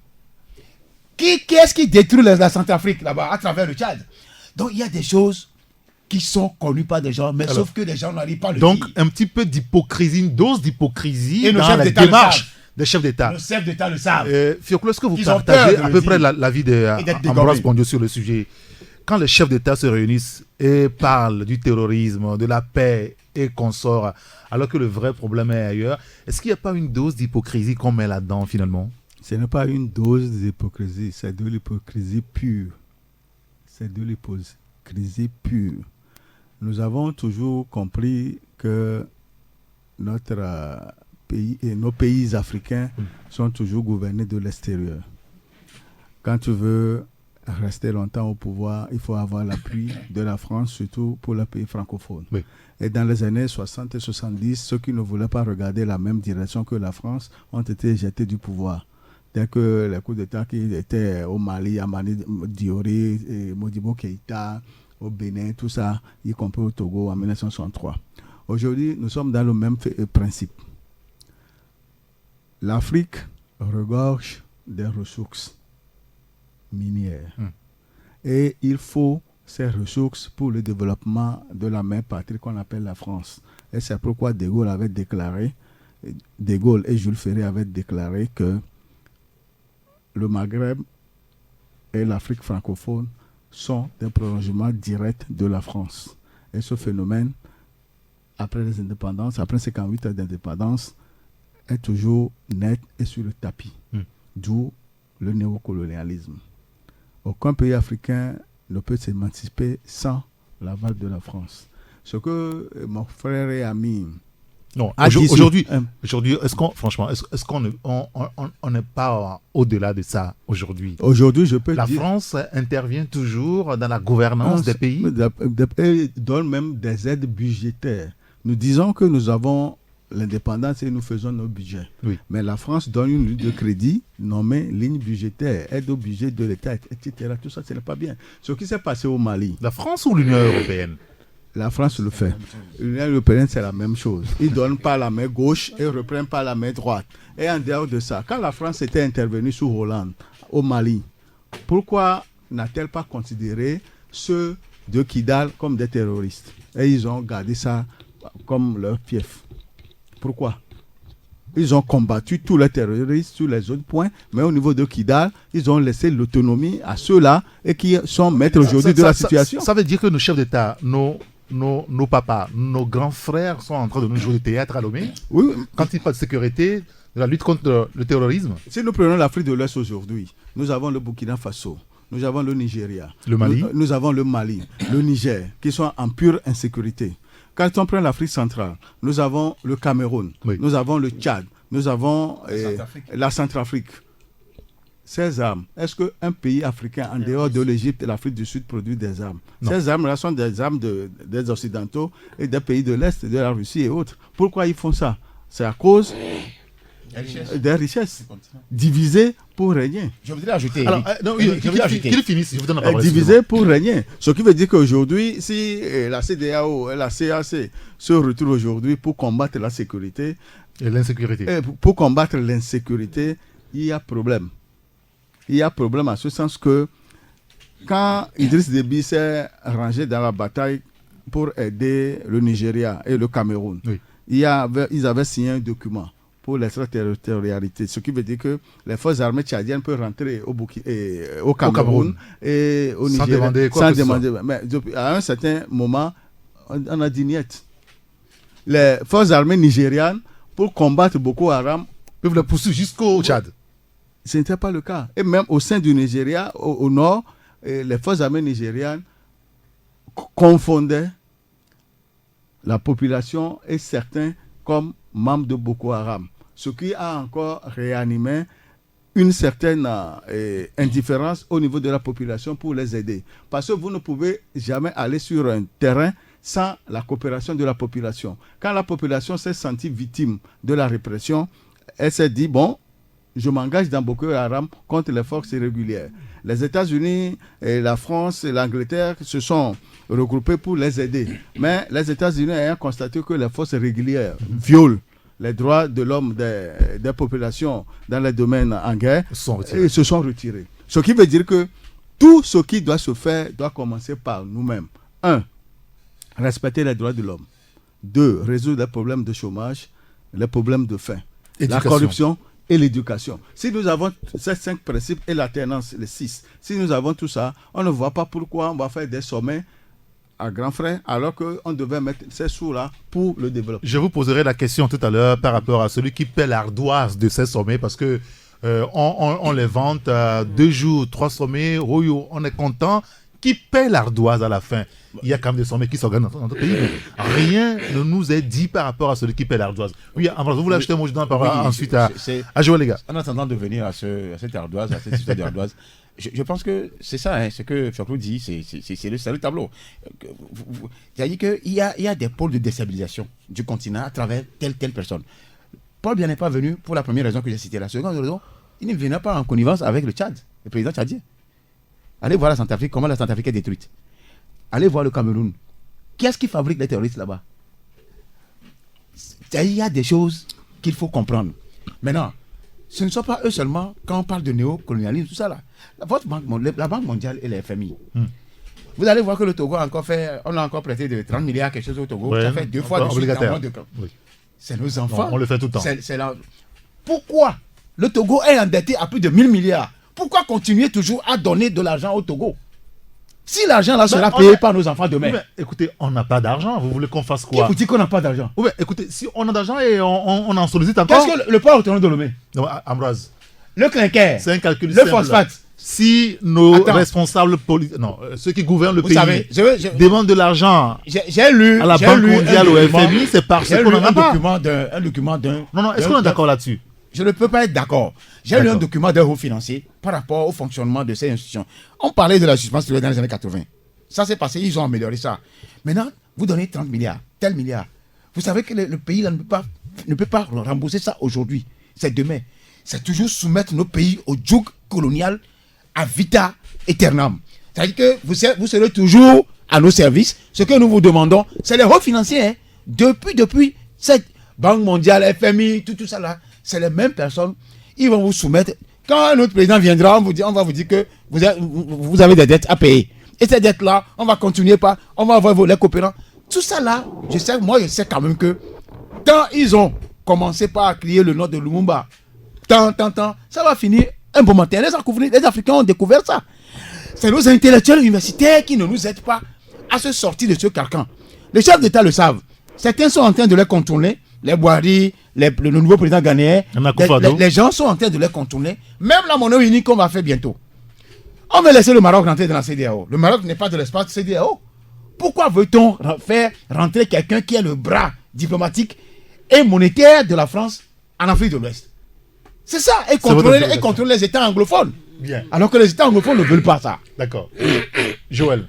Qui est-ce qui détruit la Centrafrique là-bas, à travers le Tchad? Donc il y a des choses qui sont connues par des gens, mais sauf que les gens n'arrivent pas à le dire. Donc un petit peu d'hypocrisie, une dose d'hypocrisie dans la démarche des chefs d'État. Les chefs d'État le savent. Fioclo, est-ce que vous partagez à peu près l'avis d'Ambroise Pondio sur le sujet? Quand les chefs d'État se réunissent et parlent du terrorisme, de la paix et consorts, alors que le vrai problème est ailleurs, est-ce qu'il n'y a pas une dose d'hypocrisie qu'on met là-dedans finalement? Ce n'est pas une dose d'hypocrisie, c'est de l'hypocrisie pure. C'est de l'hypocrisie pure. Nous avons toujours compris que notre pays, et nos pays africains sont toujours gouvernés de l'extérieur. Quand tu veux rester longtemps au pouvoir, il faut avoir l'appui de la France, surtout pour les pays francophones. Oui. Et dans les années 60 et 70, ceux qui ne voulaient pas regarder la même direction que la France ont été jetés du pouvoir. Dès que les coups d'État qui étaient au Mali, à Mani Diori, Modibo Keïta, au Bénin, tout ça, y compris au Togo en 1963. Aujourd'hui, nous sommes dans le même principe. L'Afrique regorge des ressources minières. Et il faut ces ressources pour le développement de la mère patrie qu'on appelle la France. Et c'est pourquoi De Gaulle et Jules Ferry avaient déclaré que le Maghreb et l'Afrique francophone sont des prolongements directs de la France. Et ce phénomène, après les indépendances, après 58 ans d'indépendance, est toujours net et sur le tapis. D'où le néocolonialisme. Aucun pays africain ne peut s'émanciper sans l'aval de la France. Ce que mon frère et ami Non, a dit aujourd'hui, sur- est-ce qu'on n'est pas au-delà de ça aujourd'hui? Aujourd'hui, je peux La dire... France intervient toujours dans la gouvernance des pays. Et donne même des aides budgétaires. Nous disons que nous avons l'indépendance et nous faisons nos budgets. Oui. Mais la France donne une ligne de crédit nommée ligne budgétaire, aide au budget de l'État, etc. Tout ça, ce n'est pas bien. Ce qui s'est passé au Mali, La France ou l'Union européenne? la France le fait. L'Union européenne, c'est la même chose. Ils ne donnent pas la main gauche et ne reprennent pas la main droite. Et en dehors de ça, quand la France était intervenue sous Hollande au Mali, pourquoi n'a-t-elle pas considéré ceux de Kidal comme des terroristes? Et ils ont gardé ça comme leur fief. Pourquoi? Ils ont combattu tous les terroristes sur les autres points, mais au niveau de Kidal, ils ont laissé l'autonomie à ceux-là et qui sont maîtres aujourd'hui de la situation. Ça veut dire que nos chefs d'État, nos papas, nos grands frères sont en train de nous jouer du théâtre à Lomé. Oui, Quand ils parlent de sécurité, de la lutte contre le terrorisme, si nous prenons l'Afrique de l'Ouest aujourd'hui, nous avons le Burkina Faso, nous avons le Nigeria, Le Mali. nous avons le Mali, le Niger, qui sont en pure insécurité. Quand on prend l'Afrique centrale, nous avons le Cameroun, Oui. nous avons le Tchad, nous avons la Centrafrique. Ces armes, est-ce qu'un pays africain en dehors de l'Égypte et l'Afrique du Sud produit des armes? Non. Ces armes-là sont des armes des Occidentaux et des pays de l'Est, de la Russie et autres. Pourquoi ils font ça? C'est à cause des richesses divisées pour régner. Je voudrais ajouter. alors, non, oui, je voudrais ajouter. qu'il finisse, je vous donne la parole. Divisé pour régner. Ce qui veut dire qu'aujourd'hui, si la CEDEAO et la CAC se retrouvent aujourd'hui pour combattre la sécurité, Et l'insécurité. pour combattre l'insécurité, il y a problème. Il y a problème en ce sens que quand Idriss Déby s'est rangé dans la bataille pour aider le Nigeria et le Cameroun, Oui. ils avaient signé un document pour l'extraterritorialité, ce qui veut dire que les forces armées tchadiennes peuvent rentrer au Cameroun et au Sans Nigeria demander quoi que ce soit. Mais à un certain moment, on a dit niet. Les forces armées nigérianes, pour combattre Boko Haram, Peuvent le poursuivre jusqu'au Tchad. ce n'était pas le cas. Et même au sein du Nigeria, au nord, les forces armées nigérianes confondaient la population et certains comme membres de Boko Haram. Ce qui a encore réanimé une certaine indifférence au niveau de la population pour les aider. Parce que vous ne pouvez jamais aller sur un terrain sans la coopération de la population. Quand la population s'est sentie victime de la répression, elle s'est dit, bon, je m'engage dans Boko Haram contre les forces irrégulières. Les États-Unis, et la France et l'Angleterre se sont regroupés pour les aider. Mais les États-Unis ayant constaté que les forces régulières violent les droits de l'homme des populations dans les domaines en guerre, ils se sont retirés. Ce qui veut dire que tout ce qui doit se faire doit commencer par nous-mêmes. 1. Respecter les droits de l'homme. 2. Résoudre les problèmes de chômage, les problèmes de faim, la corruption et l'éducation. Si nous avons ces 5 principes et l'alternance, les 6, si nous avons tout ça, on ne voit pas pourquoi on va faire des sommets à grands frais alors qu'on devait mettre ces sous-là pour le développement. Je vous poserai la question tout à l'heure par rapport à celui qui paie l'ardoise de ces sommets parce que on les vante 2 jours, 3 sommets, on est content qui paie l'ardoise à la fin? Il y a quand même des sommets qui s'organisent dans notre pays. Mais rien ne nous est dit par rapport à celui qui paie l'ardoise. Oui, vous voulez acheter un mot, je donne la parole ensuite à Joël, les gars. En attendant de venir à cette ardoise, à cette histoire d'ardoise, je pense que c'est ça, hein, ce que Fioclo dit, c'est le tableau. C'est-à-dire qu'il y a des pôles de déstabilisation du continent à travers telle personne. Paul Biya n'est pas venu pour la première raison que j'ai citée. La seconde raison, il ne venait pas en connivence avec le Tchad, le président tchadien. Allez voir la Centrafrique, comment la Centrafrique est détruite. Allez voir le Cameroun. Qui est-ce qui fabrique les terroristes là-bas? Il y a des choses qu'il faut comprendre. Maintenant, ce ne sont pas eux seulement, quand on parle de néocolonialisme, tout ça là. La Banque mondiale et les FMI. Vous allez voir que le Togo on a encore prêté de 30 milliards quelque chose au Togo. Ouais, ça fait 2 fois de suite dans moins de camp. Oui. C'est nos enfants. Non, on le fait tout le temps. Pourquoi le Togo est endetté à plus de 1000 milliards? Pourquoi continuer toujours à donner de l'argent au Togo? Si l'argent là sera payé par nos enfants demain. Oui, écoutez, on n'a pas d'argent. Vous voulez qu'on fasse quoi? Qui vous dit qu'on n'a pas d'argent? Oui, écoutez, si on a d'argent et on en sollicite encore. Qu'est-ce que le port autonome de Lomé? Non, Ambroise, le clinker, c'est un calcul le simple. phosphate. Si nos responsables politiques, non, ceux qui gouvernent le pays, demandent de l'argent j'ai lu à la Banque mondiale ou au FMI, c'est parce qu'on n'en a pas. Un document d'un. Non, est-ce qu'on est d'accord là-dessus? Je ne peux pas être d'accord. J'ai lu un document d'un haut financier par rapport au fonctionnement de ces institutions. On parlait de la suspension dans les années 80. Ça s'est passé, ils ont amélioré ça. Maintenant, vous donnez 30 milliards, tel milliard. Vous savez que le pays là, ne peut pas rembourser ça aujourd'hui. C'est demain. C'est toujours soumettre nos pays au joug colonial à vita aeternam. C'est-à-dire que vous serez toujours à nos services. Ce que nous vous demandons, c'est les hauts financiers. Hein. Depuis cette Banque mondiale, FMI, tout ça là, c'est les mêmes personnes. Ils vont vous soumettre. Quand notre président viendra, on va vous dire que vous avez des dettes à payer. Et ces dettes-là, on va continuer par, on va avoir les coopérants. Tout ça là, je sais quand même que quand ils ont commencé par crier le nom de Lumumba, ça va finir un bon matin. Les Africains ont découvert ça. C'est nos intellectuels universitaires qui ne nous aident pas à se sortir de ce carcan. Les chefs d'État le savent. Certains sont en train de les contourner. Les Boari, le nouveau président ghanéen, les gens sont en train de les contourner. Même la monnaie unique qu'on va faire bientôt. On va laisser le Maroc rentrer dans la CEDEAO. Le Maroc n'est pas de l'espace CEDEAO. Pourquoi veut-on faire rentrer quelqu'un qui est le bras diplomatique et monétaire de la France en Afrique de l'Ouest? C'est ça, et contrôler les États anglophones. Bien. Alors que les États anglophones ne veulent pas ça. D'accord. Joël,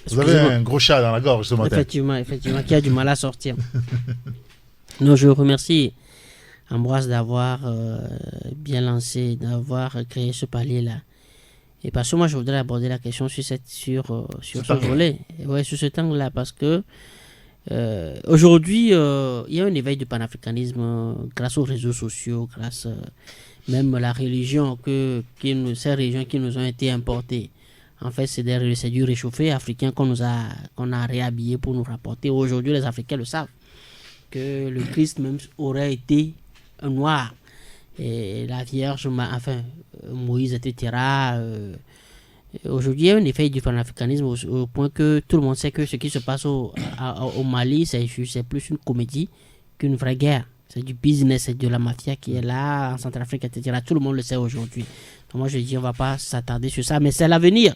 vous avez un gros chat dans la gorge ce matin. Effectivement, qui a du mal à sortir. Non, je remercie Ambroise d'avoir bien lancé, d'avoir créé ce palier-là. Et parce que moi, je voudrais aborder la question sur ce volet. Ouais, sur ce angle-là, parce que aujourd'hui, il y a un éveil du panafricanisme grâce aux réseaux sociaux, grâce même à la religion, ces religions qui nous ont été importées. En fait, c'est du réchauffé africain qu'on a réhabillé pour nous rapporter. Aujourd'hui, les Africains le savent, que le Christ même aurait été un noir. Et la Vierge, Moïse, etc. Aujourd'hui, il y a un effet du panafricanisme au point que tout le monde sait que ce qui se passe au Mali, c'est plus une comédie qu'une vraie guerre. C'est du business, c'est de la mafia qui est là, en Centrafrique, etc. Tout le monde le sait aujourd'hui. Donc moi, je dis, on ne va pas s'attarder sur ça, mais c'est l'avenir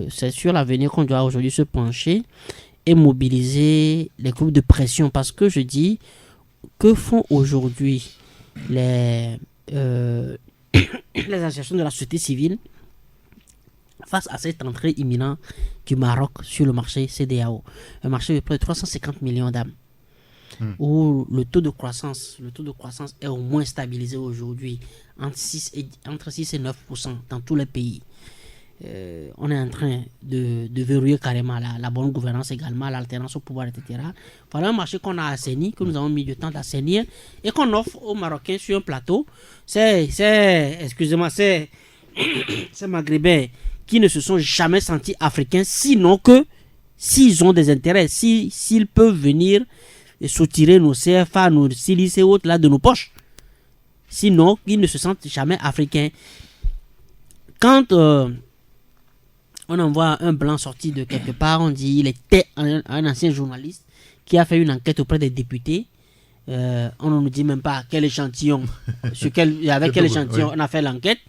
c'est sur l'avenir qu'on doit aujourd'hui se pencher et mobiliser les groupes de pression. Parce que je dis, que font aujourd'hui les associations de la société civile face à cette entrée imminente du Maroc sur le marché CEDEAO, un marché de près de 350 millions d'âmes, où le taux de croissance est au moins stabilisé aujourd'hui entre 6 et 9% dans tous les pays. On est en train de verrouiller carrément la bonne gouvernance également, l'alternance au pouvoir, etc. Voilà un marché qu'on a assaini, que nous avons mis du temps d'assainir et qu'on offre aux Marocains sur un plateau. C'est Maghrébins qui ne se sont jamais sentis africains, sinon que s'ils ont des intérêts, s'ils peuvent venir et soutirer nos CFA, nos silices et autres là de nos poches. Sinon, ils ne se sentent jamais africains. Quand on envoie un blanc sorti de quelque part, on dit il était un ancien journaliste qui a fait une enquête auprès des députés. On ne nous dit même pas quel échantillon, avec quel échantillon on a fait l'enquête.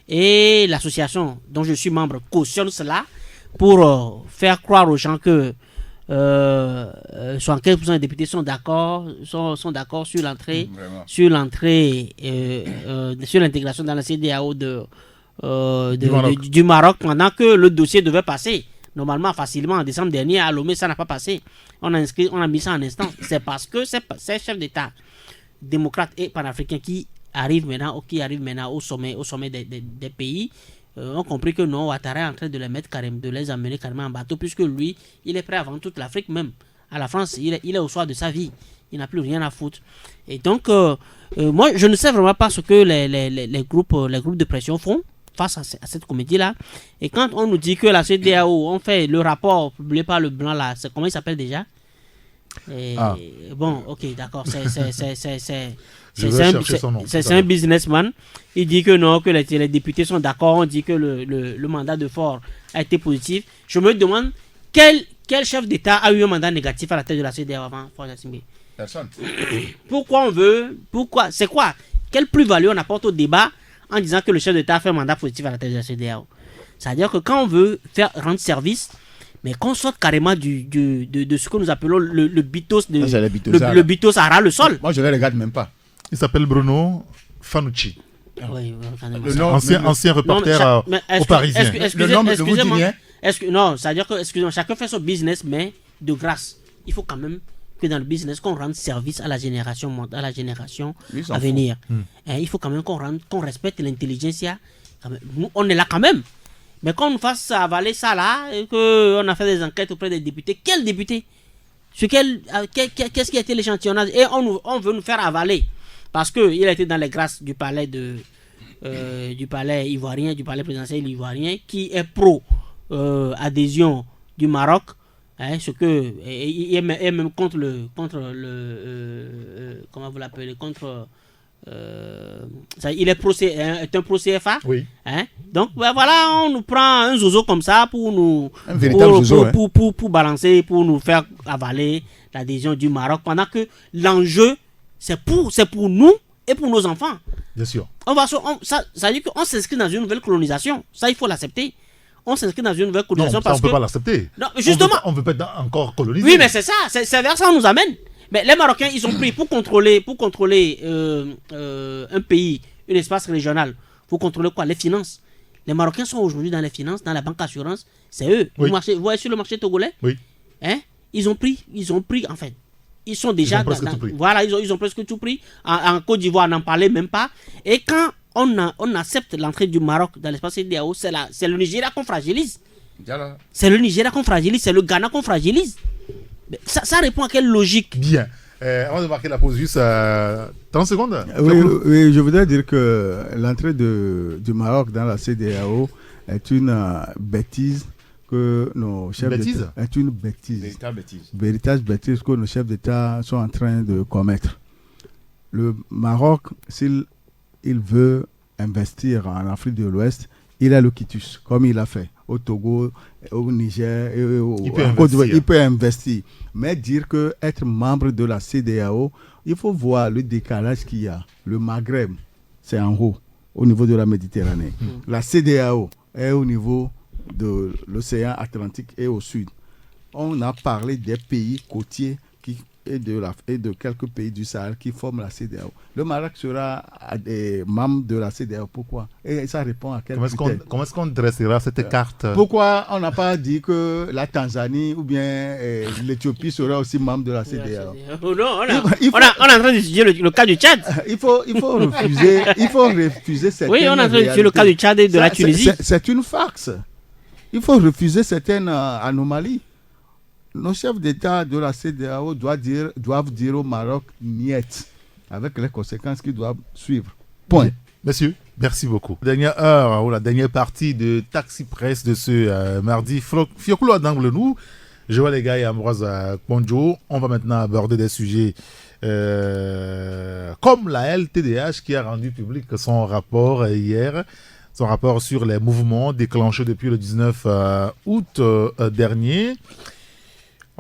Et l'association dont je suis membre cautionne cela pour faire croire aux gens que 75% des députés sont d'accord sur l'entrée sur l'intégration dans la CEDEAO du Maroc, pendant que le dossier devait passer normalement facilement en décembre dernier à Lomé. Ça n'a pas passé. On a mis ça en instance. C'est parce que ces chefs d'État démocrates et panafricains qui arrivent maintenant au sommet des pays ont compris que non, Ouattara est en train de les amener carrément en bateau, puisque lui, il est prêt à vendre toute l'Afrique, même à la France. Il est au soir de sa vie. Il n'a plus rien à foutre. Et donc, moi, je ne sais vraiment pas ce que les groupes de pression font face à cette comédie-là. Et quand on nous dit que la CEDEAO, on fait le rapport publié par le Blanc, là, comment il s'appelle déjà? Bon, ok, d'accord. C'est un businessman. Il dit que non, que les députés sont d'accord. On dit que le mandat de Faure a été positif. Je me demande quel chef d'État a eu un mandat négatif à la tête de la CEDEAO avant Faure Gnassingbé? Personne. Pourquoi? C'est quoi? Quelle plus-value on apporte au débat en disant que le chef d'État a fait un mandat positif à la tête de la CEDEAO? C'est-à-dire que quand on veut rendre service, mais qu'on sorte carrément de ce que nous appelons le bitos le bitos ara le sol. Moi, je ne le regarde même pas. Il s'appelle Bruno Fanucci. Oui, Ancien reporter au Parisien. Excusez-moi. Non, c'est-à-dire que chacun fait son business, mais de grâce. Il faut quand même que dans le business, qu'on rende service à la génération à venir. Il faut quand même qu'on respecte l'intelligentsia. Nous, on est là quand même. Mais qu'on nous fasse avaler ça là, et qu'on a fait des enquêtes auprès des députés. Quels députés? Qu'est-ce qui a été l'échantillonnage? Et on veut nous faire avaler. Parce qu'il a été dans les grâces du palais ivoirien, du palais présidentiel ivoirien, qui est pro adhésion du Maroc. Ce que il est même contre le comment vous l'appelez, contre il est un pro CFA. Oui. Donc voilà, on nous prend un zozo comme ça pour balancer, pour nous faire avaler l'adhésion du Maroc, pendant que l'enjeu c'est pour nous et pour nos enfants. Bien sûr. Ça veut dire qu'on s'inscrit dans une nouvelle colonisation. Ça, il faut l'accepter. On s'inscrit dans une nouvelle colonisation. Non, parce on ne peut pas l'accepter. Non, justement. On ne veut pas encore coloniser. Oui, mais c'est ça. C'est vers ça qu'on nous amène. Mais les Marocains, ils ont pris pour contrôler un pays, un espace régional. Pour contrôler quoi? Les finances. Les Marocains sont aujourd'hui dans les finances, dans la banque assurance. C'est eux. Oui. Vous voyez sur le marché togolais? Oui. Ils ont pris, en fait. Ils sont déjà voilà, ils ont presque tout pris. En Côte d'Ivoire, on n'en parlait même pas. Et quand on accepte l'entrée du Maroc dans l'espace CEDEAO, c'est le Nigeria qu'on fragilise. C'est le Nigeria qu'on fragilise, c'est le Ghana qu'on fragilise. Ça répond à quelle logique? Bien. On va marquer la pause juste 30 secondes. Oui, je voudrais dire que l'entrée du Maroc dans la CEDEAO est une bêtise que nos chefs d'État... est une bêtise. Véritable bêtise que nos chefs d'État sont en train de commettre. Le Maroc, s'il veut investir en Afrique de l'Ouest, il a le quitus, comme il a fait au Togo, au Niger, et en Côte d'Ivoire. Il peut investir. Mais dire que être membre de la CEDEAO, il faut voir le décalage qu'il y a. Le Maghreb, c'est en haut, au niveau de la Méditerranée. La CEDEAO est au niveau de l'océan Atlantique et au sud. On a parlé des pays côtiers et de quelques pays du Sahel qui forment la CEDEAO. Le Maroc sera des membres de la CEDEAO. Pourquoi? Et ça répond à quel critère? Comment est-ce qu'on dressera cette carte? Pourquoi on n'a pas dit que la Tanzanie ou bien l'Éthiopie sera aussi membre de la CEDEAO? On est en train d'étudier le cas du Tchad. Il faut refuser certaines... Oui, on est en train d'étudier le cas du Tchad et de la Tunisie. C'est une farce. Il faut refuser certaines anomalies. Nos chefs d'État de la CEDEAO doivent dire au Maroc niet, avec les conséquences qui doivent suivre. Point. Monsieur, merci beaucoup. Dernière heure ou la dernière partie de Taxi Presse de ce mardi. Fioklo d'angle nous. Je vois les gars et Ambroise Ponjo. On va maintenant aborder des sujets comme la LTDH qui a rendu public son rapport hier. Son rapport sur les mouvements déclenchés depuis le 19 août dernier.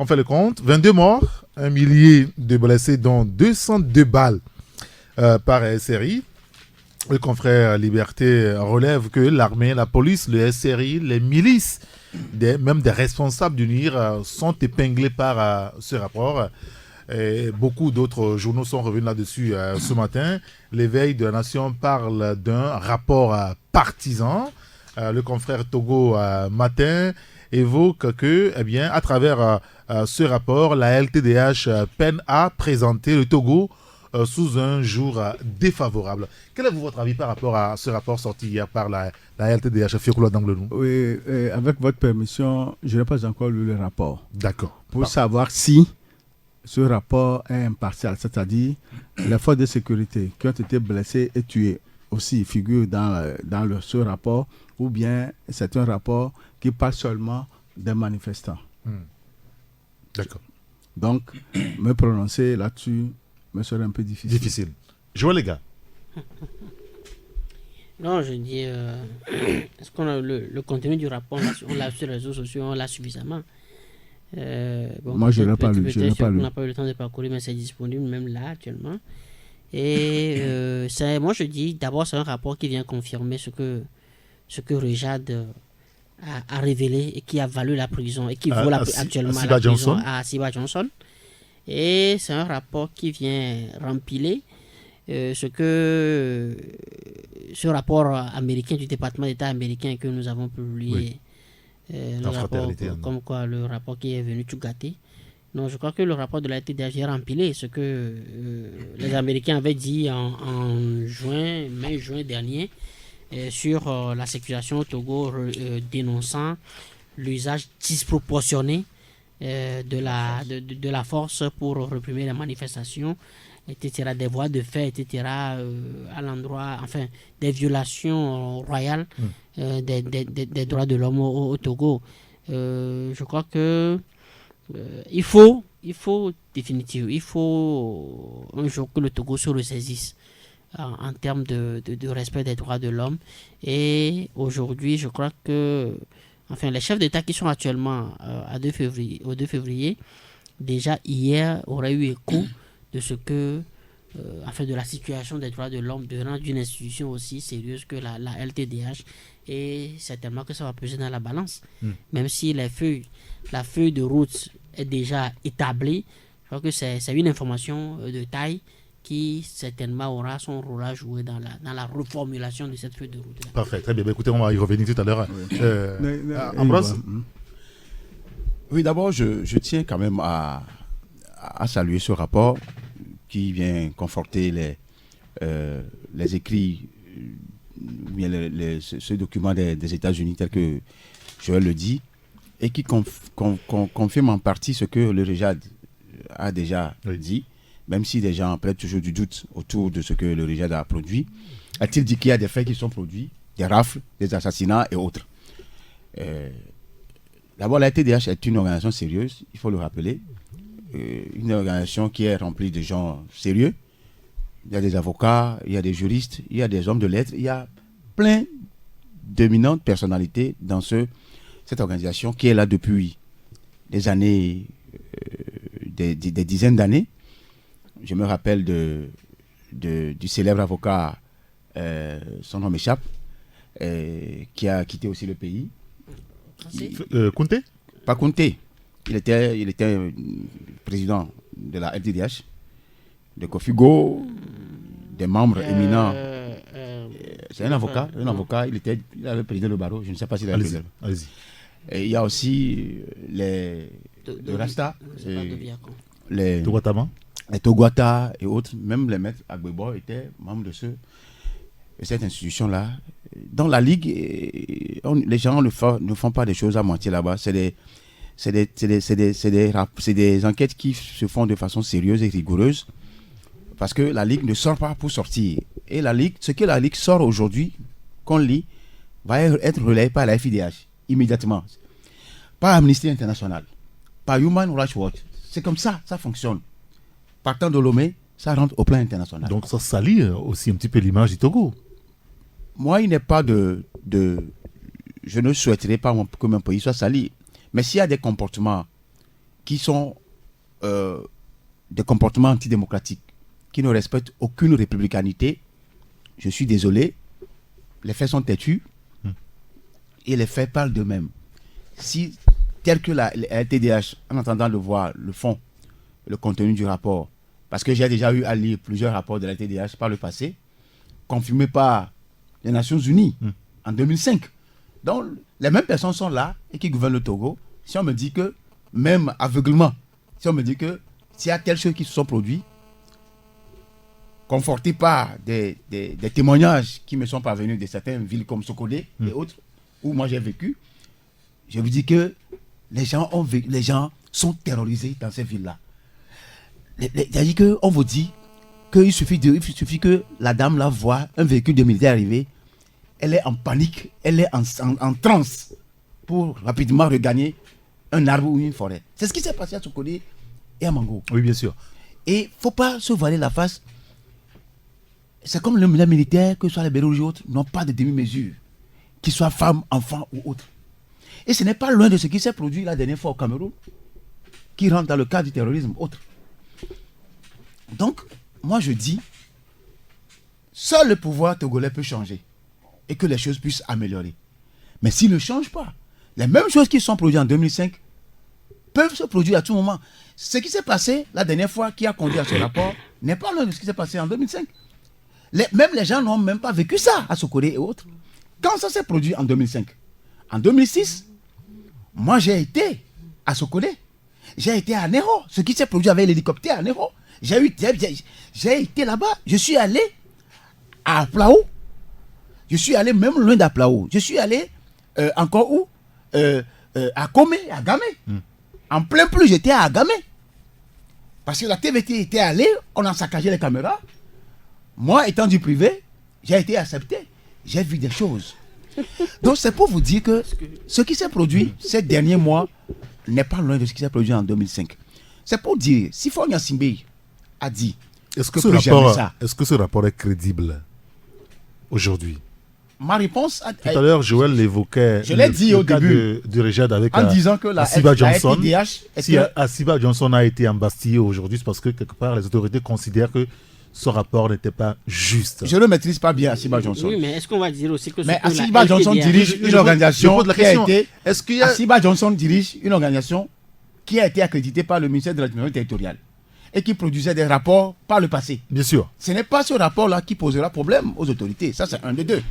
On fait le compte. 22 morts, 1 millier de blessés, dont 202 balles par SRI. Le confrère Liberté relève que l'armée, la police, le SRI, les milices, même des responsables du NIR sont épinglés par ce rapport. Et beaucoup d'autres journaux sont revenus là-dessus ce matin. L'éveil de la nation parle d'un rapport partisan. Le confrère Togo Matin évoque que, eh bien, à travers ce rapport, la LTDH peine à présenter le Togo sous un jour défavorable. Quel est votre avis par rapport à ce rapport sorti hier par la LTDH Fiokula d'Anglenou? Oui, avec votre permission, je n'ai pas encore lu le rapport. D'accord. Pour savoir si ce rapport est impartial, c'est-à-dire les forces de sécurité qui ont été blessées et tuées aussi figurent dans ce rapport, ou bien c'est un rapport qui parle seulement des manifestants. D'accord. Donc, me prononcer là-dessus me serait un peu difficile. Joël, les gars. Non, je dis, est-ce qu'on a le contenu du rapport, on l'a sur les réseaux sociaux, on l'a suffisamment. Moi, je ne l'ai pas lu. On n'a pas eu le temps de parcourir, mais c'est disponible même là actuellement. Et moi, je dis, d'abord, c'est un rapport qui vient confirmer ce que Rejad a révélé et qui a valu la prison et qui vaut actuellement la prison à Siba Johnson. Et c'est un rapport qui vient rempiler ce rapport américain du département d'État américain que nous avons publié. Le rapport, comme quoi le rapport qui est venu tout gâter. Non, je crois que le rapport de la LTDH est rempilé ce que les Américains avaient dit en mai juin dernier sur la sécurisation au Togo, dénonçant l'usage disproportionné de la force pour réprimer les manifestations, etc., des voies de fait, etc., à l'endroit, enfin, des violations royales des droits de l'homme au Togo. Je crois que il faut un jour que le Togo se ressaisisse en termes de respect des droits de l'homme. Et aujourd'hui, je crois que les chefs d'État qui sont actuellement au 2 février, déjà hier, auraient eu écho de ce que, de la situation des droits de l'homme devant une institution aussi sérieuse que la LTDH. Et certainement que ça va peser dans la balance. Même si la feuille de route est déjà établie, je crois que c'est une information de taille qui certainement aura son rôle à jouer dans la reformulation de cette feuille de route. Parfait, très bien. Écoutez, on va y revenir tout à l'heure. Ambroise? Oui, d'abord, je tiens quand même à saluer ce rapport qui vient conforter les écrits, bien ce document des États-Unis tel que Joël le dit, et qui confirme en partie ce que le Rejad a déjà dit, même si des gens prêtent toujours du doute autour de ce que le Rejad a produit. A-t-il dit qu'il y a des faits qui sont produits, des rafles, des assassinats et autres? D'abord, la TDH est une organisation sérieuse, il faut le rappeler, une organisation qui est remplie de gens sérieux. Il y a des avocats, il y a des juristes, il y a des hommes de lettres, il y a plein d'éminentes personnalités dans cette organisation qui est là depuis des années, des dizaines d'années. Je me rappelle du célèbre avocat, son nom m'échappe, qui a quitté aussi le pays. Kounté? Pas Kounté. Il était président de la LTDH, de Kofigo, des membres éminents. C'est un avocat, il avait présidé le barreau, je ne sais pas s'il a présidé. Allez-y. Et il y a aussi les Rasta, les Togwata et autres, même les maîtres Agbebo étaient membres de cette institution-là. Dans la Ligue, les gens ne font pas des choses à moitié là-bas. C'est des enquêtes qui se font de façon sérieuse et rigoureuse, parce que la Ligue ne sort pas pour sortir. Et la Ligue, ce que la Ligue sort aujourd'hui, qu'on lit, va être relayé par la FIDH immédiatement, par Amnesty International, par Human Rights Watch. C'est comme ça, ça fonctionne. Partant de Lomé, ça rentre au plan international. Donc ça salit aussi un petit peu l'image du Togo. Moi, il n'est pas je ne souhaiterais pas que mon pays soit sali. Mais s'il y a des comportements qui sont des comportements antidémocratiques, qui ne respectent aucune républicanité, je suis désolé, les faits sont têtus et les faits parlent d'eux-mêmes. Si, tel que la LTDH, en attendant de voir le fond, le contenu du rapport, parce que j'ai déjà eu à lire plusieurs rapports de la LTDH par le passé, confirmés par les Nations Unies en 2005. Donc, les mêmes personnes sont là et qui gouvernent le Togo. Si on me dit que, même aveuglement, si on me dit que s'il y a telles choses qui se sont produites, confortés par des témoignages qui me sont parvenus de certaines villes comme Sokodé et autres, où moi j'ai vécu, je vous dis que les gens sont terrorisés dans ces villes-là. C'est-à-dire qu'on vous dit qu'il suffit que la dame là voit un véhicule de militaire arriver, elle est en panique, elle est en transe pour rapidement regagner un arbre ou une forêt. C'est ce qui s'est passé à Sokodé et à Mango. Oui, bien sûr. Et il ne faut pas se voiler la face. C'est comme les militaires, que ce soit les Bérouges ou autres, n'ont pas de demi-mesure, qu'ils soient femmes, enfants ou autres. Et ce n'est pas loin de ce qui s'est produit la dernière fois au Cameroun, qui rentre dans le cadre du terrorisme autre. Donc, moi je dis, seul le pouvoir togolais peut changer et que les choses puissent améliorer. Mais s'il ne change pas, les mêmes choses qui sont produites en 2005 peuvent se produire à tout moment. Ce qui s'est passé la dernière fois qui a conduit à ce rapport n'est pas loin de ce qui s'est passé en 2005. Même les gens n'ont même pas vécu ça à Sokodé et autres. Quand ça s'est produit en 2005, en 2006, moi j'ai été à Sokodé, j'ai été à Nero, ce qui s'est produit avec l'hélicoptère à Nero. J'ai été là-bas, je suis allé à Plao, je suis allé même loin d'Aplao, je suis allé encore où à Komé, à Gamé. En plein plus, j'étais à Agamé. Parce que la TVT était allée, on a saccagé les caméras. Moi, étant du privé, j'ai été accepté. J'ai vu des choses. Donc, c'est pour vous dire que ce qui s'est produit ces derniers mois n'est pas loin de ce qui s'est produit en 2005. C'est pour dire, si Fonya Simbe a dit, est-ce que ce rapport est crédible aujourd'hui? Ma réponse... Tout à l'heure, Joël l'évoquait. Je l'ai dit au début. Du Régad avec en disant que la Asiba Johnson. FDH si Asiba Johnson a été embastillé aujourd'hui, c'est parce que quelque part, les autorités considèrent que ce rapport n'était pas juste. Je ne maîtrise pas bien Asiba Johnson. Oui, mais est-ce qu'on va dire aussi que... Mais Asiba Johnson dirige une organisation qui a été... Asiba Johnson dirige une organisation qui a été accréditée par le ministère de l'Administration territoriale et qui produisait des rapports par le passé. Bien sûr. Ce n'est pas ce rapport-là qui posera problème aux autorités. Ça, c'est un des deux.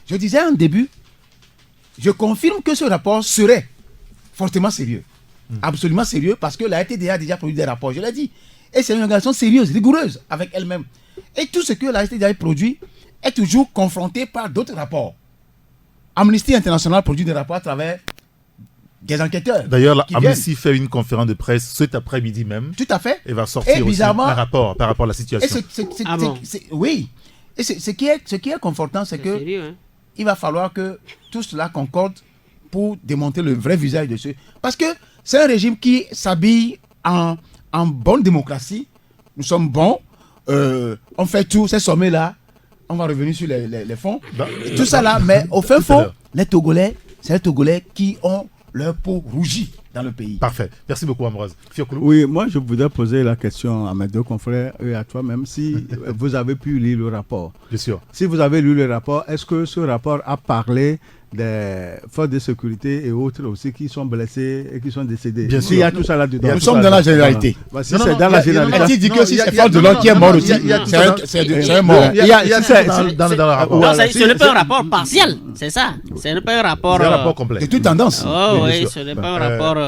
Je disais en début, je confirme que ce rapport serait fortement sérieux. Absolument sérieux, parce que la RTDA a déjà produit des rapports, je l'ai dit. Et c'est une organisation sérieuse, rigoureuse avec elle-même. Et tout ce que la RTDA produit est toujours confronté par d'autres rapports. Amnesty International produit des rapports à travers des enquêteurs. D'ailleurs, Amnesty fait une conférence de presse cet après-midi même. Tout à fait. Et va sortir aussi un rapport par rapport à la situation. Oui. Et ce qui est confortant, c'est que sérieux, hein? Il va falloir que tout cela concorde pour démontrer le vrai visage de ceux. Parce que c'est un régime qui s'habille en bonne démocratie. Nous sommes bons. On fait tout. Ces sommets-là, on va revenir sur les fonds. Tout ça là, mais au fin fond, les Togolais, c'est les Togolais qui ont leur peau rougie dans le pays. Parfait. Merci beaucoup, Ambroise. Fiokoulou. Oui, moi je voudrais poser la question à mes deux confrères et à toi-même si vous avez pu lire le rapport. Bien sûr. Si vous avez lu le rapport, est-ce que ce rapport a parlé des forces de sécurité et autres aussi qui sont blessés et qui sont décédés? Bien sûr. Il y a tout ça là-dedans. Nous sommes dans la généralité. Si c'est dans la généralité. Elle dit que si c'est force de l'ordre qui est mort aussi, c'est un mort. Il y a dans le rapport. Non, ce n'est pas un rapport partiel, c'est ça. Ce n'est pas un rapport... C'est un rapport complet. De toute tendance. Oh oui, ce n'est pas un rapport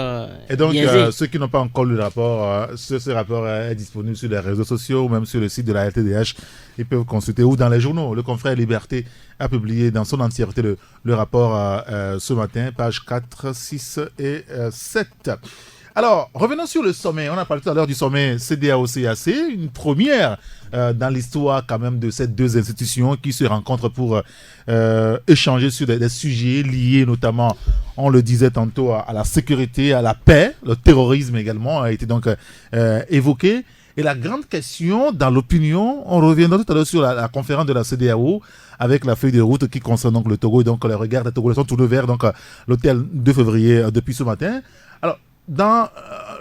et donc, biaisé. ceux qui n'ont pas encore lu le rapport, ce rapport est disponible sur les réseaux sociaux ou même sur le site de la LTDH. Ils peuvent consulter ou dans les journaux. Le confrère Liberté a publié dans son entièreté le rapport ce matin, pages 4, 6 et 7. Alors, revenons sur le sommet. On a parlé tout à l'heure du sommet CEDEAO-CEEAC, une première dans l'histoire quand même de ces deux institutions qui se rencontrent pour échanger sur des sujets liés notamment, on le disait tantôt, à la sécurité, à la paix. Le terrorisme également a été donc évoqué. Et la grande question, dans l'opinion, on reviendra tout à l'heure sur la conférence de la CEDEAO avec la feuille de route qui concerne donc le Togo. Et donc, les regards des Togolais sont tournés vers l'hôtel 2 février depuis ce matin. Alors, dans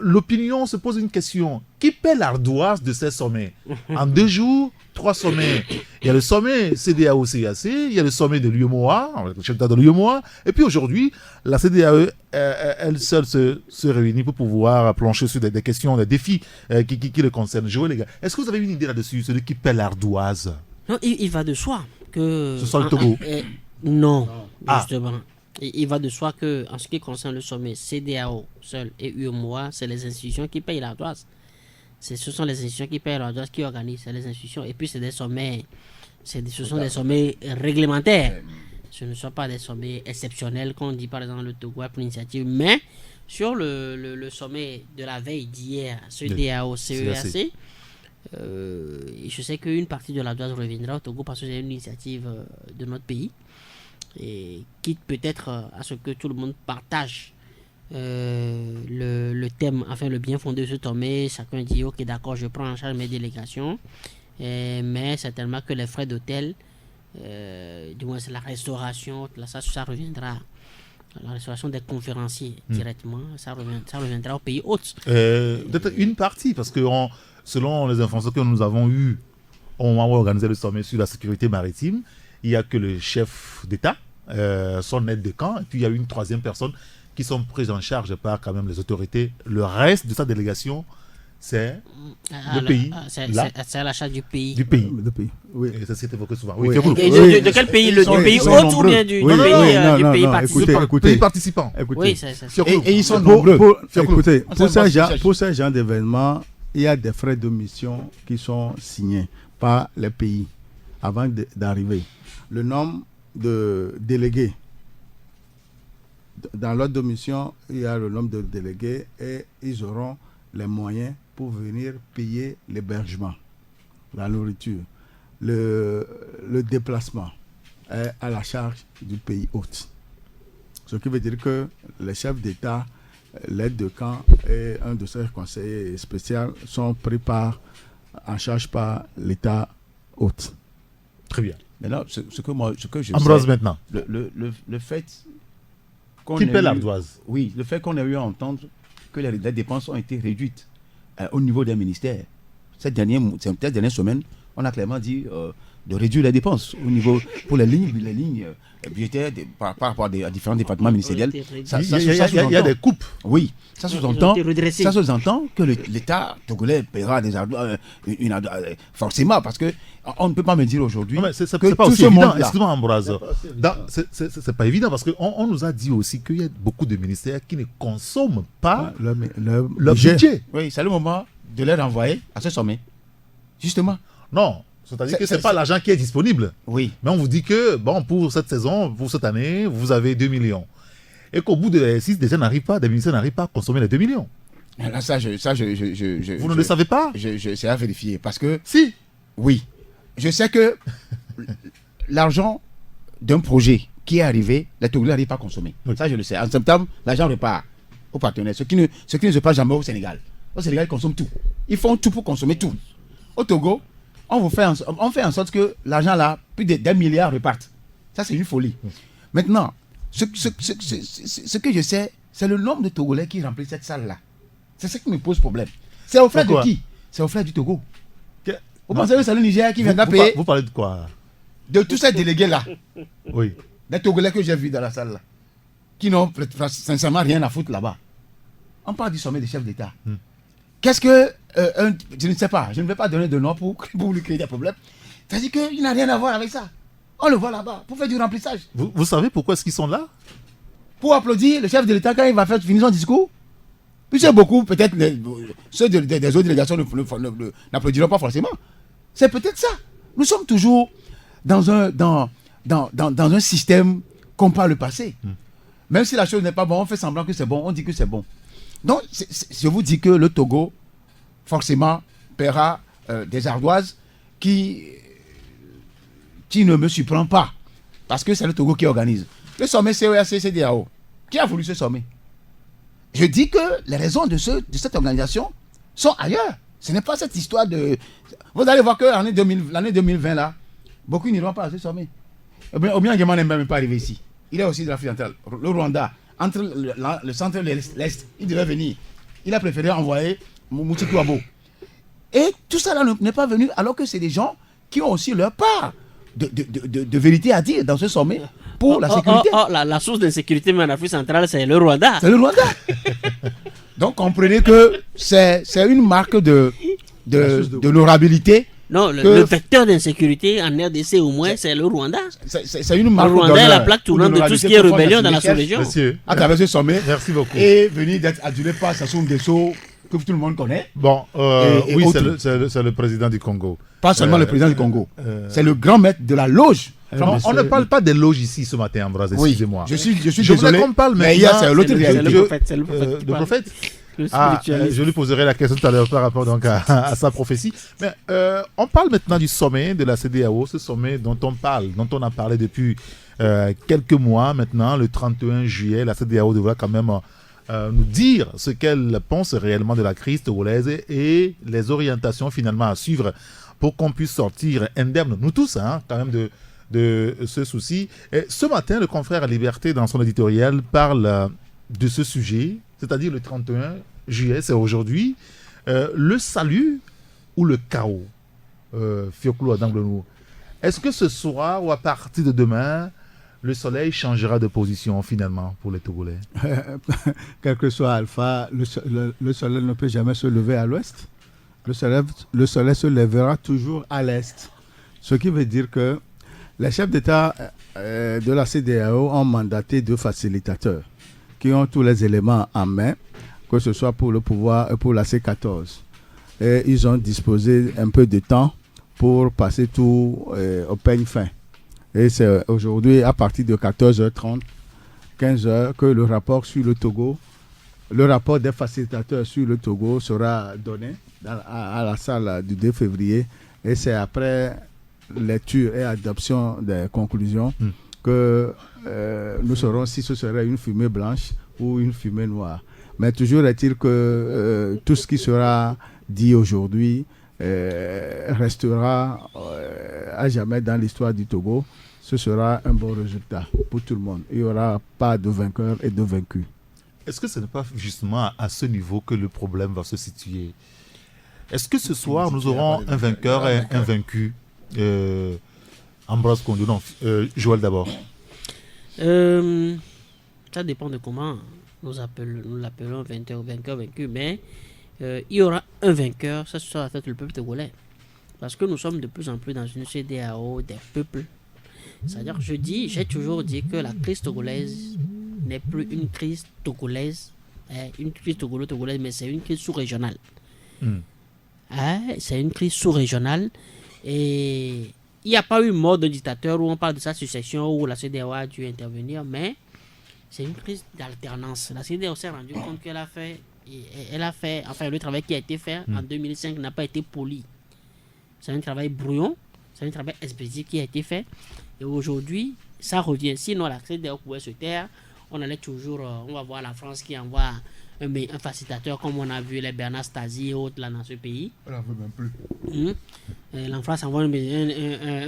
l'opinion se pose une question. Qui paie l'ardoise de ces sommets? En 2 jours, 3 sommets. Il y a le sommet CEDEAO-CEEAC, il y a le sommet de l'UEMOA, le chef d'État de l'UEMOA, et puis aujourd'hui, la CEDEAO, elle seule se réunit pour pouvoir plancher sur des questions, des défis qui le concernent. Joël, les gars, est-ce que vous avez une idée là-dessus, celui qui paie l'ardoise? Non, il va de soi que... Ce soit le Togo. Non, justement. Il va de soi que, en ce qui concerne le sommet CEDEAO seul et UEMOA, c'est les institutions qui payent l'ardoise. Ce sont les institutions qui payent l'ardoise, qui organisent, c'est les institutions. Et puis, c'est des sommets, ce sont des sommets réglementaires. Ce ne sont pas des sommets exceptionnels, comme on dit par exemple le Togo pour l'initiative. Mais sur le sommet de la veille d'hier, CEDEAO, CEEAC, je sais qu'une partie de l'ardoise reviendra au Togo parce que c'est une initiative de notre pays. Et quitte peut-être à ce que tout le monde partage le thème, enfin le bien fondé de ce sommet. Chacun dit ok, d'accord, je prends en charge mes délégations, mais certainement que les frais d'hôtel, du moins c'est la restauration, là, ça reviendra. La restauration des conférenciers directement, ça reviendra au pays hôte. Peut-être une partie, parce que selon les informations que nous avons eues au moment où on organisait le sommet sur la sécurité maritime, il n'y a que le chef d'État, son aide de camp, et puis il y a une 3e personne qui sont prises en charge par quand même les autorités. Le reste de sa délégation, c'est le pays. C'est à la charge du pays. Du pays. Oui. Et ça s'est évoqué souvent. Oui. Oui, De quel pays? Du pays hôte ou bien du pays participant? Pays participant. Oui, c'est ça. Et ils sont nombreux. Écoutez, pour ce genre d'événement, il y a des frais de mission qui sont signés par les pays avant d'arriver. Le nombre de délégués. Dans l'ordre de mission, il y a le nombre de délégués et ils auront les moyens pour venir payer l'hébergement, la nourriture. Le déplacement est à la charge du pays hôte. Ce qui veut dire que les chefs d'État, l'aide de camp et un de ses conseillers spéciaux sont pris en charge par l'État hôte. Très bien. Maintenant, ce que je Ambroise sais, maintenant. le fait qu'on Qui ait paie eu- l'ardoise? Oui, le fait qu'on ait eu à entendre que les dépenses ont été réduites au niveau des ministères. Cette dernière semaine, on a clairement dit de réduire les dépenses au niveau pour les lignes budgétaires par rapport à différents départements ministériels. Il y a des coupes. Oui, ça sous-entend redressés. que l'État togolais paiera des ardoises, forcément, parce que on ne peut pas me dire aujourd'hui Non, mais c'est que pas tout aussi ce évident. monde-là. Excuse-moi, Ambroise. C'est pas évident parce qu'on nous a dit aussi qu'il y a beaucoup de ministères qui ne consomment pas Le leur budget. Oui, c'est le moment de les renvoyer à ce sommet. Justement. Non, c'est-à-dire que C'est- c'est pas l'argent qui est disponible. Oui. Mais on vous dit que, bon, pour cette saison, pour cette année, vous avez 2 millions. Et qu'au bout de l'exercice, des ministères n'arrivent pas à consommer les 2 millions. Là, Vous ne le savez pas? C'est à vérifier. Parce que, Si. oui, je sais que l'argent d'un projet qui est arrivé, les Togolais n'arrivent pas à consommer. Oui. Ça, je le sais. En septembre, l'argent repart aux partenaires. Ce qui ne se passe jamais au Sénégal. Au Sénégal, ils consomment tout. Ils font tout pour consommer tout. Au Togo, on fait en sorte que l'argent là, plus d'1 milliard reparte. Ça, c'est une folie. Maintenant, ce que je sais, c'est le nombre de Togolais qui remplissent cette salle-là. C'est ce qui me pose problème. C'est au frère de Pourquoi? qui? C'est au frère du Togo. Que- Vous Non. pensez que c'est le Niger qui viendra Vous payer vous parlez de quoi? de tous ces délégués-là, Oui. des Togolais que j'ai vus dans la salle là, qui n'ont sincèrement rien à foutre là-bas. On parle du sommet des chefs d'État. Qu'est-ce que... je ne sais pas, je ne vais pas donner de nom pour lui créer des problèmes. C'est-à-dire qu'il n'a rien à voir avec ça. On le voit là-bas, pour faire du remplissage. Vous savez pourquoi est-ce qu'ils sont là? Pour applaudir le chef de l'État quand il va finir son discours. Puis c'est beaucoup, peut-être, ceux des autres délégations n'applaudiront pas forcément. C'est peut-être ça. Nous sommes toujours dans un système comme par le passé. Même si la chose n'est pas bonne, on fait semblant que c'est bon, on dit que c'est bon. Donc, je vous dis que le Togo, forcément, paiera des ardoises qui ne me surprend pas. Parce que c'est le Togo qui organise. Le sommet CEEAC-CEDEAO. Qui a voulu ce sommet? Je dis que les raisons de cette organisation sont ailleurs. Ce n'est pas cette histoire de... Vous allez voir que l'année 2020, là, beaucoup n'iront pas à ce sommet. Obiang Nguema n'est même pas arrivé ici. Il est aussi de l'Afrique centrale. Le Rwanda, entre le centre et l'Est, il devait venir. il a préféré envoyer Mouti Kouabo. Et tout ça là n'est pas venu alors que c'est des gens qui ont aussi leur part de vérité à dire dans ce sommet pour la sécurité. La source d'insécurité en Afrique centrale, c'est le Rwanda. C'est le Rwanda. Donc comprenez que c'est une marque de l'honorabilité. Non, le vecteur d'insécurité en RDC au moins, c'est le Rwanda. C'est une marque le Rwanda est la plaque tournante de tout ce qui est rébellion dans la sous-région. Monsieur, À travers ce sommet. merci beaucoup. Et venir d'être adulé par Sassou Nguesso, que tout le monde connaît. Bon, Et oui, autres. c'est le président du Congo. Pas seulement le président du Congo. C'est le grand maître de la loge. Non, on ne parle pas des loges ici ce matin, Ambroise, Oui, excusez-moi. je suis Je désolé. voudrais qu'on parle mais hier, maintenant, c'est l'autre c'est réalité. le prophète, c'est le prophète qui Le parle. prophète Le Ah, spiritualiste. je lui poserai la question tout à l'heure par rapport donc à sa prophétie. Mais on parle maintenant du sommet de la CEDEAO, ce sommet dont on parle, dont on a parlé depuis quelques mois maintenant. Le 31 juillet, la CEDEAO devra quand même nous dire ce qu'elle pense réellement de la crise togolaise et les orientations finalement à suivre pour qu'on puisse sortir indemne, nous tous, hein, quand même de ce souci. Et ce matin, le confrère Liberté, dans son éditorial, parle de ce sujet, c'est-à-dire le 31 juillet, c'est aujourd'hui, le salut ou le chaos, Fioclo Adanglenou. Est-ce que ce soir ou à partir de demain, le soleil changera de position finalement pour les Togolais? Quel que soit Alpha, le soleil ne peut jamais se lever à l'ouest. Le soleil se lèvera toujours à l'est. Ce qui veut dire que les chefs d'État de la CEDEAO ont mandaté deux facilitateurs qui ont tous les éléments en main, que ce soit pour le pouvoir et pour la C14. Et ils ont disposé un peu de temps pour passer tout au peigne fin. Et c'est aujourd'hui, à partir de 14h30, 15h, que le rapport sur le Togo, le rapport des facilitateurs sur le Togo sera donné à la salle du 2 février. Et c'est après lecture et adoption des conclusions que nous saurons si ce serait une fumée blanche ou une fumée noire. Mais toujours est-il que tout ce qui sera dit aujourd'hui restera à jamais dans l'histoire du Togo. Ce sera un bon résultat pour tout le monde. Il n'y aura pas de vainqueur et de vaincu. Est-ce que ce n'est pas justement à ce niveau que le problème va se situer? Est-ce que ce soir, nous aurons un vainqueur et un vaincu? Ambroise Kondo, non, Joël d'abord. Ça dépend de comment nous l'appelons vainqueur, vaincu, mais il y aura un vainqueur, ça sera peut-être le peuple togolais. Parce que nous sommes de plus en plus dans une CEDEAO des peuples. C'est-à-dire, j'ai toujours dit que la crise togolaise n'est plus une crise togolaise, une crise togolaise, mais c'est une crise sous-régionale. C'est une crise sous-régionale et il n'y a pas eu mort de dictateur où on parle de sa succession, où la CEDEAO a dû intervenir, mais c'est une crise d'alternance. La CEDEAO s'est rendue compte qu'elle a fait, enfin le travail qui a été fait en 2005 n'a pas été poli. C'est un travail brouillon, c'est un travail expéditif qui a été fait. Et aujourd'hui, ça revient. Sinon, la CEDEAO pouvait se taire. On allait toujours, on va voir la France qui envoie un facilitateur comme on a vu les Bernard Stasi et autres là dans ce pays. On n'en veut même plus. La France envoie un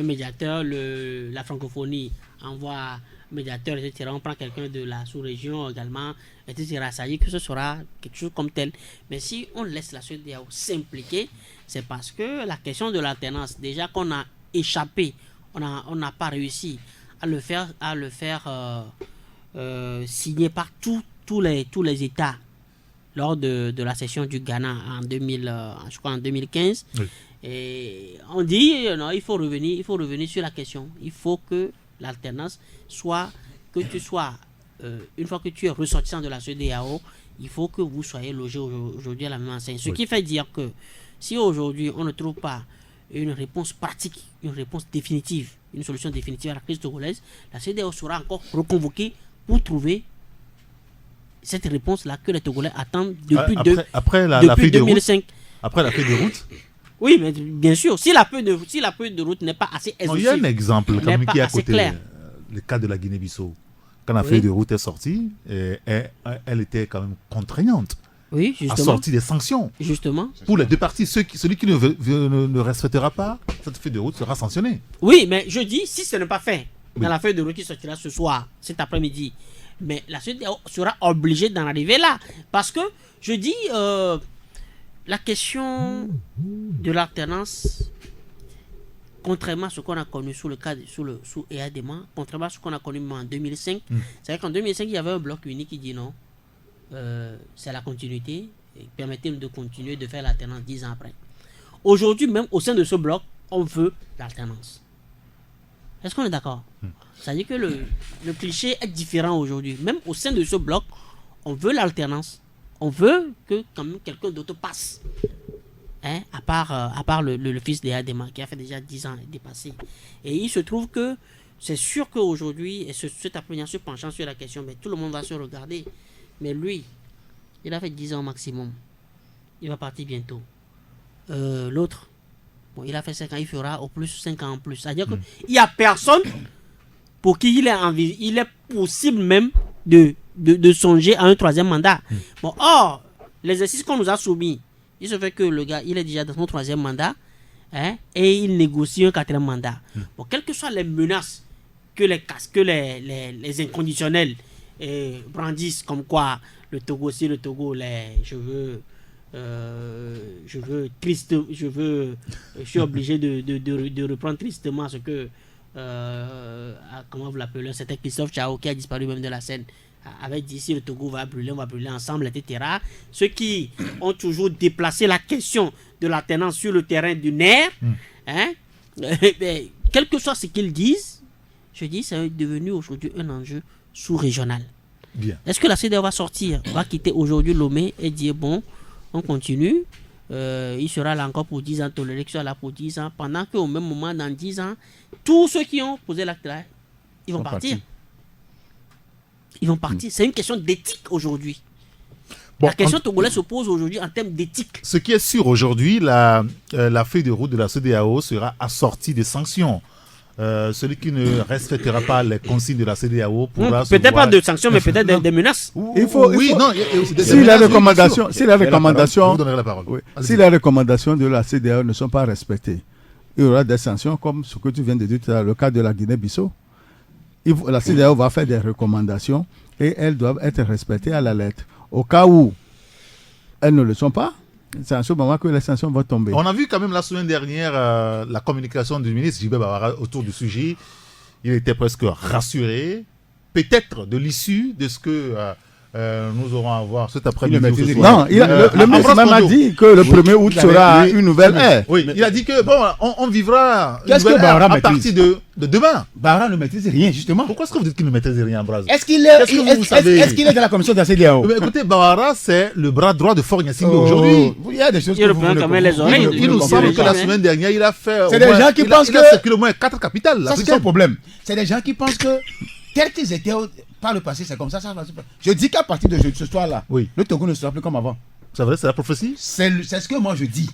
médiateur, la francophonie envoie un médiateur, etc. On prend quelqu'un de la sous-région également, etc. Ça dit que ce sera quelque chose comme tel. Mais si on laisse la CEDEAO s'impliquer, c'est parce que la question de l'alternance, déjà qu'on a échappé, on n'a pas réussi à le faire signer par tous les États lors de la session du Ghana en 2015. Oui. Et on dit non, il faut revenir sur la question. Il faut que l'alternance soit, que tu sois, une fois que tu es ressortissant de la CEDEAO, il faut que vous soyez logé aujourd'hui à la même enseigne. Ce qui fait dire que si aujourd'hui on ne trouve pas une réponse pratique, une réponse définitive, une solution définitive à la crise togolaise, la CEDEAO sera encore reconvoquée pour trouver cette réponse-là que les Togolais attendent depuis, après la depuis 2005. Après la feuille de route. Oui, mais bien sûr, si la feuille de route n'est pas assez exhaustive, il y a un exemple quand même qui est à côté, le cas de la Guinée-Bissau. Quand la feuille de route est sortie, elle était quand même contraignante. Oui, justement. A sorti des sanctions. Justement. Pour les deux parties, celui qui ne respectera pas cette feuille de route sera sanctionné. Oui, mais je dis, si ce n'est pas fait, dans la feuille de route qui sortira ce soir, cet après-midi, Mais la CEDEAO sera obligée d'en arriver là. Parce que, je dis, la question de l'alternance, contrairement à ce qu'on a connu sous EADEMA, contrairement à ce qu'on a connu en 2005, c'est vrai qu'en 2005, il y avait un bloc unique qui dit non, c'est la continuité, permettez-nous de continuer de faire l'alternance 10 ans après. Aujourd'hui, même au sein de ce bloc, on veut l'alternance. Est-ce qu'on est d'accord? C'est-à-dire que le cliché est différent aujourd'hui. Même au sein de ce bloc, on veut l'alternance. On veut que quand même quelqu'un d'autre passe. Hein, à part le fils d'Adema qui a fait déjà 10 ans dépassé. Et il se trouve que c'est sûr qu'aujourd'hui, et cet après-midi, se penchant sur la question, mais tout le monde va se regarder. Mais lui, il a fait 10 ans au maximum. Il va partir bientôt. L'autre, bon, il a fait 5 ans, il fera au plus 5 ans en plus. C'est-à-dire qu'il n'y a personne pour qui il est possible même de songer à un 3e mandat. Bon, or, l'exercice qu'on nous a soumis, il se fait que le gars, il est déjà dans son 3e mandat, hein, et il négocie un 4e mandat. Bon, quelles que soient les menaces que les inconditionnels brandissent, comme quoi le Togo, je suis obligé de reprendre tristement ce que comment vous l'appelez, c'était Christophe Tchao qui a disparu même de la scène, avait dit si le Togo va brûler, on va brûler ensemble, etc. Ceux qui ont toujours déplacé la question de l'alternance sur le terrain du nerf, hein, quel que soit ce qu'ils disent, je dis, c'est devenu aujourd'hui un enjeu sous-régional. Bien. Est-ce que la CEDEAO va sortir, va quitter aujourd'hui Lomé et dire bon, on continue, il sera là encore pour 10 ans, toléré qu'il soit là pour 10 ans, pendant qu'au même moment, dans 10 ans, tous ceux qui ont posé l'acte là, ils vont partir. Ils vont partir. C'est une question d'éthique aujourd'hui. Bon, la question togolaise se pose aujourd'hui en termes d'éthique. Ce qui est sûr aujourd'hui, la feuille de route de la CEDEAO sera assortie de sanctions. Celui qui ne respectera pas les consignes de la CEDEAO pourra peut-être pas de sanctions, mais peut-être des menaces. Si les recommandations de la CEDEAO ne sont pas respectées, il y aura des sanctions comme ce que tu viens de dire, le cas de la Guinée-Bissau. La CEDEAO va faire des recommandations et elles doivent être respectées à la lettre. Au cas où elles ne le sont pas, c'est à ce moment que les sanctions vont tomber. On a vu quand même la semaine dernière la communication du ministre Djibé Bawara autour du sujet. Il était presque rassuré, peut-être de l'issue de ce que nous aurons à voir cet après-midi. Non, le ministre même a dit que le 1er août sera une nouvelle ère. Oui, il a dit que bon, on vivra Qu'est-ce que Bawara à partir de demain. Bawara ne maîtrise rien, justement. Pourquoi est-ce que vous dites qu'il ne maîtrise rien, Braz? Est-ce qu'il est dans la commission de la CEDEAO? Écoutez, Bawara, c'est le bras droit de Faure Gnassingbé aujourd'hui. Il y a des choses que vous voulez Il nous semble que la semaine dernière, il a fait. C'est des gens qui pensent que. Il a circulé au moins 4 capitales. Ça, c'est son problème. C'est des gens qui pensent que, tel qu'ils étaient par le passé, c'est comme ça, ça va se passer. Je dis qu'à partir de ce soir-là, le Togo ne sera plus comme avant. C'est vrai, c'est la prophétie? C'est ce que moi je dis.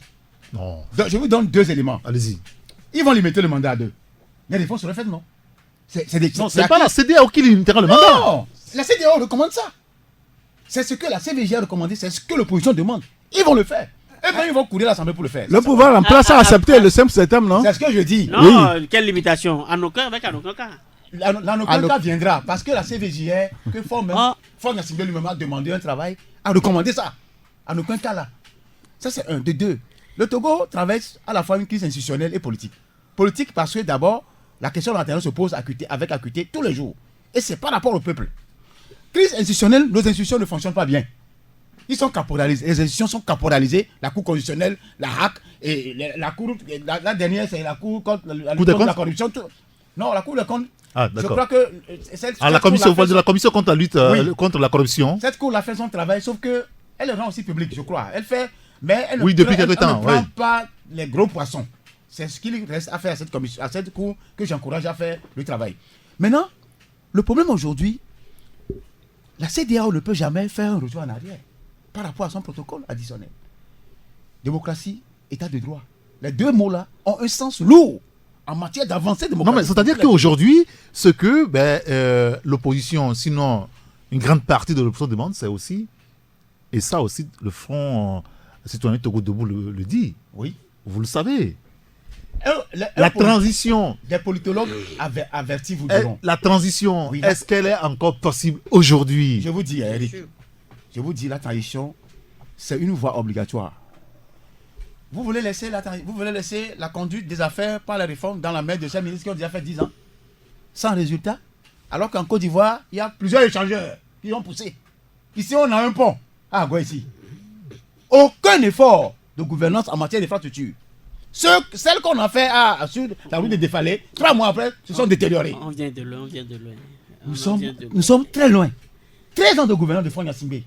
Non. Donc, je vous donne 2 éléments. Allez-y. Ils vont limiter le mandat à 2. Les réponses seront faites, non? C'est pas la CEDEAO qui limitera le mandat. Non, la CEDEAO recommande ça. C'est ce que la CVJ a recommandé, c'est ce que l'opposition demande. Ils vont le faire. Et bien, ils vont courir l'Assemblée pour le faire. Le pouvoir en place a accepté le simple septembre, non? C'est ce que je dis. Non, quelle limitation? En aucun cas. En aucun cas viendra, parce que la CVJ, que Faure Gnassingbé lui-même a demandé un travail, a recommandé ça. En aucun cas là. Ça c'est un. De 2. Le Togo traverse à la fois une crise institutionnelle et politique. Politique parce que d'abord, la question de l'alternance se pose avec acuité tous les jours. Et c'est par rapport au peuple. Crise institutionnelle, nos institutions ne fonctionnent pas bien. Ils sont caporalisés. Les institutions sont caporalisées. La Cour constitutionnelle, la HAC, et la Cour. La dernière, c'est la Cour contre la corruption. Non, la Cour des comptes. Ah, d'accord. Je crois que. La commission contre la lutte contre la corruption. Cette Cour a fait son travail, sauf qu'elle rend aussi publique, je crois. Elle fait. Mais elle depuis quelque temps. Ne prend pas les gros poissons. C'est ce qu'il reste à faire à cette commission, à cette Cour que j'encourage à faire le travail. Maintenant, le problème aujourd'hui, la CEDEAO ne peut jamais faire un retour en arrière par rapport à son protocole additionnel. Démocratie, état de droit. Les 2 mots-là ont un sens lourd en matière d'avancée démocratique. Non, mais c'est-à-dire qu'aujourd'hui, ce que l'opposition, sinon une grande partie de l'opposition demande, c'est aussi, et ça aussi, le Front citoyen Togo Debout le dit. Oui. Vous le savez. La transition, Des politologues avertis vous est- diront. la transition, Oui. est-ce qu'elle est encore possible aujourd'hui? Je vous dis, Eric, je vous dis, la transition, c'est une voie obligatoire. Vous voulez laisser la conduite des affaires par la réforme dans la main de ces ministres qui ont déjà fait 10 ans, sans résultat, alors qu'en Côte d'Ivoire, il y a plusieurs échangeurs qui ont poussé. Ici, on a un pont. Ah, quoi ici? Aucun effort de gouvernance en matière d'infrastructure. Celles qu'on a fait sur la route des Défalés, 3 mois après, se sont détériorées. On vient de loin, on vient de loin. Nous sommes très loin. 13 ans de gouvernance de Franck Yassimbe.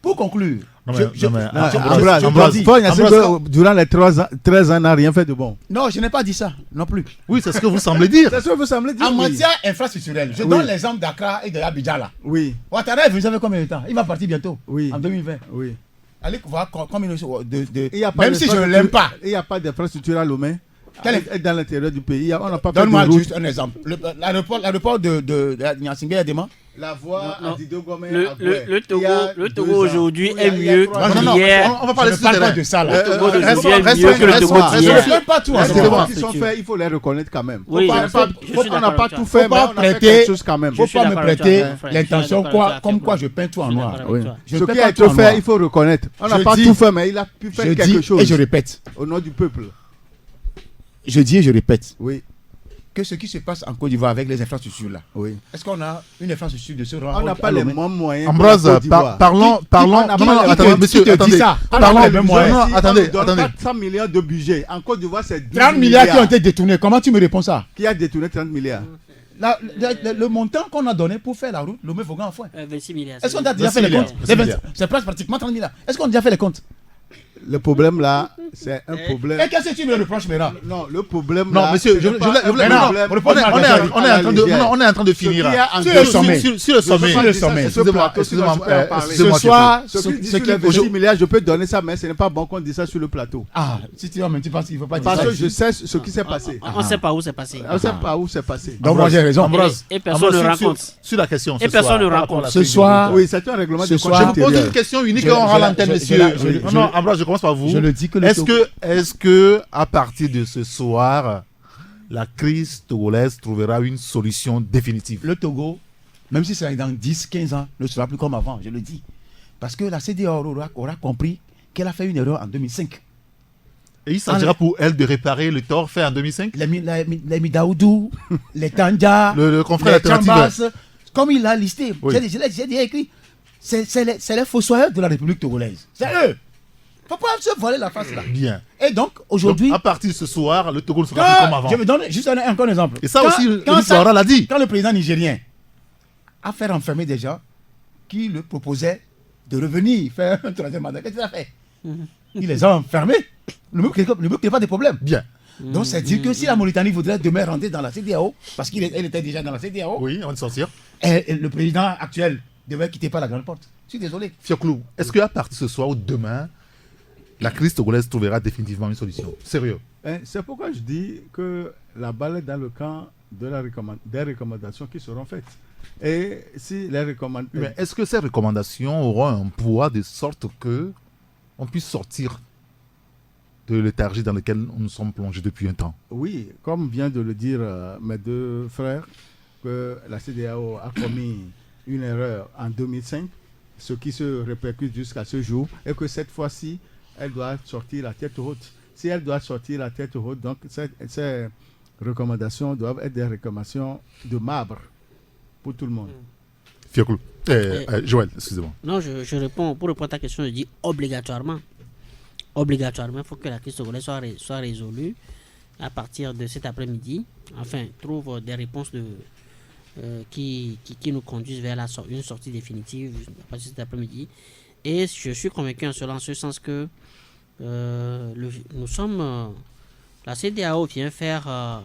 Pour conclure, Non, mais- non, mais- Ambroise, Ambroise, durant les 13 ans, n'a rien fait de bon. non, je n'ai pas dit ça non plus. Oui, c'est ce que vous semblez dire. C'est ce que vous semblez dire. En oui. matière infrastructurelle, je donne l'exemple d'Accra et de Abidjan là. Oui, Ouattara, vous savez combien de temps? Il va partir bientôt, Oui. en 2020. oui. Allez voir combien de Il y a pas même si je ne l'aime pas. Il n'y a pas d'infrastructure à Lomé. Quel Dans l'intérieur du pays, on n'a pas fait Donne-moi de route. juste un exemple. L'aéroport de Niassingbe à Dema. La voie Non, à Dido Gomez, Le, à le, Boué. le Togo, Il y a le 2 Togo ans. aujourd'hui Oui, il y a- est il y a mieux 3 Non, non, non, qu'hier. on va parler Je de ne parle pas terrain. de ça là. Le Togo d'aujourd'hui restons- est mieux restons- que le Togo restons- Je d'hier. ne plains pas tout. Les en ce éléments moment. qui sont faits, il faut les reconnaître quand même. Oui, Faut pas- je pas- suis on d'accord n'a pas avec tout toi. fait, Faut mais pas on a fait prêter- quelque chose quand même. Faut suis pas me d'accord avec prêter toi, mon frère. l'intention Je suis d'accord avec comme toi. quoi je peins tout en Je suis noir. d'accord avec Oui. toi. Je Ce peins qui pas a tout en été fait, noir. il faut reconnaître. On n'a Je pas dis- tout fait, mais il a pu faire Je quelque dis et chose je répète. au nom du peuple. Je dis et je répète Oui, que ce qui se passe en Côte d'Ivoire avec les infrastructures là, oui. est-ce qu'on a une infrastructure de ce rang? On n'a pas les mêmes moyens. Ambroise, que la Côte d'Ivoire. parlons. on Non, a non, pas- attendez, qui monsieur, te dit attendez. ça? On a Parlons. pas les mêmes moyens. Non, Si attendez, on ne donne attendez. pas 100 milliards de budget. En Côte d'Ivoire, c'est 10 30 milliards qui ont été détournés. Comment tu me réponds ça? Qui a détourné 30 milliards? Le montant qu'on a donné pour faire la route, le Vogan en foin. 26 milliards. Est-ce qu'on a déjà 26 fait les milliards, comptes? 26 milliards. C'est presque pratiquement 30 milliards. Est-ce qu'on a déjà fait les comptes? Le problème là, c'est un problème. Et qu'est-ce que tu me reproches maintenant? Non, le problème Non, là. monsieur, c'est je pas voulais- un je voulais- non, problème on répond On est à en train de, non, on est en train de finir. Ce qu'il y a en Sur deux le sommet. Sur le sommet. Je peux pas dire ça sommet. sur ce Excusez-moi, plateau, sinon je peux en parler. excusez-moi, Ce soir, Ce qui dit ce sur qui les 26 milliards, je peux donner ça, mais ce n'est pas bon qu'on dise ça sur le plateau. Ah, si tu vas, tu penses qu'il ne faut pas dire Parce ça. que je ici. sais ce qui s'est passé. On ne sait pas où c'est passé. On ne sait pas où c'est passé. Donc moi j'ai raison. Ambroise, Et personne ne Ambroise, raconte. sur la question. Et personne ne raconte. Ce soir, Oui, c'est un règlement Ce de soir- Je compte vous pose intérieur. une question unique Je- et on rend je la- l'antenne, je- monsieur. je la- je- Non, je- non, Ambroise, je commence par vous. je le dis que le Est-ce que, à partir de ce soir, la crise togolaise trouvera une solution définitive? le Togo, même si c'est dans 10, 15 ans, ne sera plus comme avant, je le dis. Parce que la CEDEAO aura compris qu'elle a fait une erreur en 2005. Et il s'agira pour elle de réparer le tort fait en 2005? Les Midaoudou, les Tandja, Le confrère les alternatif. Chambas, comme il l'a listé, Oui. j'ai déjà écrit, c'est les fossoyeurs de la République togolaise. C'est eux. Faut pas se voiler la face là. Bien. Et donc, aujourd'hui, Donc, à partir de ce soir, le Togo ne sera plus comme avant. je me donne juste encore un exemple. Et ça Quand- aussi, le quand ministre ça- Ouattara l'a dit. Quand le président nigérien a fait enfermer des gens qui le proposaient de revenir faire un troisième mandat, qu'est-ce qu'il a fait? Il les a enfermés. Le mec n'est pas de problème. Bien. Donc, c'est dire que si la Mauritanie voudrait demain rentrer dans la CEDEAO, parce qu'elle était déjà dans la CEDEAO, Oui, on va sortir. et le président actuel devait quitter par la grande porte. Je suis désolé. Fioclou, est-ce qu'à partir de ce soir ou demain, la crise togolaise trouvera définitivement une solution? Sérieux? Hein, c'est pourquoi je dis que la balle est dans le camp de des recommandations qui seront faites. Et si les recommandations. Mais est-ce que ces recommandations auront un poids de sorte que on puisse sortir de léthargie dans laquelle nous sommes plongés depuis un temps? Oui, comme vient de le dire mes deux frères, que la CEDEAO a commis une erreur en 2005, ce qui se répercute jusqu'à ce jour, et que cette fois-ci, elle doit sortir la tête haute. Si elle doit sortir la tête haute, donc ces recommandations doivent être des recommandations de marbre pour tout le monde. Fioclou. Joël, excusez-moi. Non, je réponds, pour répondre à ta question, je dis obligatoirement. Obligatoirement, il faut que la crise togolaise soit résolue à partir de cet après-midi. Enfin, trouve des réponses qui nous conduisent vers une sortie définitive à partir de cet après-midi. Et je suis convaincu en ce sens que nous sommes... la CEDEAO vient faire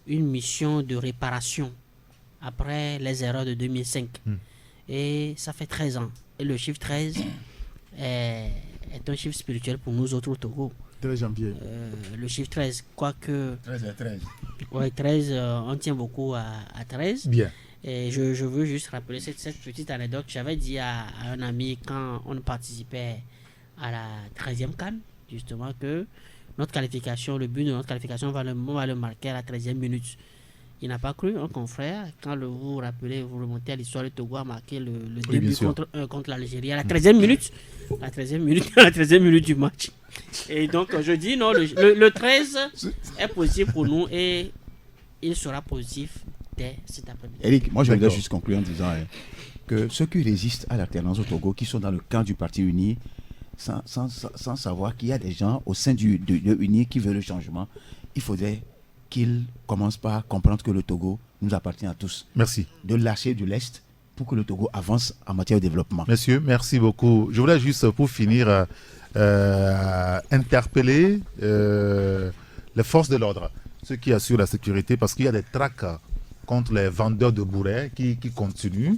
une mission de réparation après les erreurs de 2005. Et ça fait 13 ans. Et le chiffre 13 est un chiffre spirituel pour nous autres au Togo. 13 janvier. Le chiffre 13, quoique... 13. Ouais, 13, on tient beaucoup à 13. Bien. Et je veux juste rappeler cette petite anecdote. J'avais dit à un ami quand on participait à la 13e CAN, justement, que notre qualification, le but de notre qualification, on va le marquer à la 13e minute. Il n'a pas cru, un confrère, quand vous vous rappelez, vous remontez à l'histoire, le Togo a marqué le début contre l'Algérie à la 13e minute. La 13e minute du match. Et donc, je dis non, le 13 est positif pour nous et il sera positif dès cet après-midi. Eric, moi je voudrais juste conclure en disant que ceux qui résistent à l'alternance au Togo, qui sont dans le camp du Parti uni, sans savoir qu'il y a des gens au sein de uni qui veulent le changement, il faudrait qu'ils commencent par comprendre que le Togo nous appartient à tous. Merci. De lâcher de l'Est pour que le Togo avance en matière de développement. Messieurs, merci beaucoup. Je voulais juste, pour finir, interpeller les forces de l'ordre, ceux qui assurent la sécurité, parce qu'il y a des traques contre les vendeurs de bourrets qui continuent.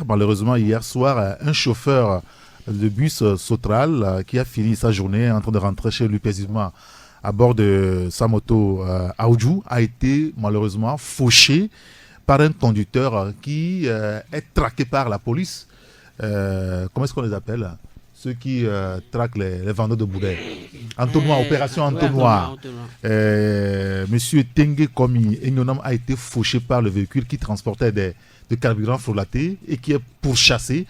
Malheureusement, hier soir, un chauffeur de bus Sotral qui a fini sa journée en train de rentrer chez lui paisiblement à bord de sa moto Aoudjou a été malheureusement fauché par un conducteur qui est traqué par la police. Comment est-ce qu'on les appelle? Ceux qui traquent les vendeurs de bourrets. Entonnoir, opération Entonnoir. Monsieur Tengue Komi Engonam a été fauché par le véhicule qui transportait de carburant frelaté et qui est pourchassé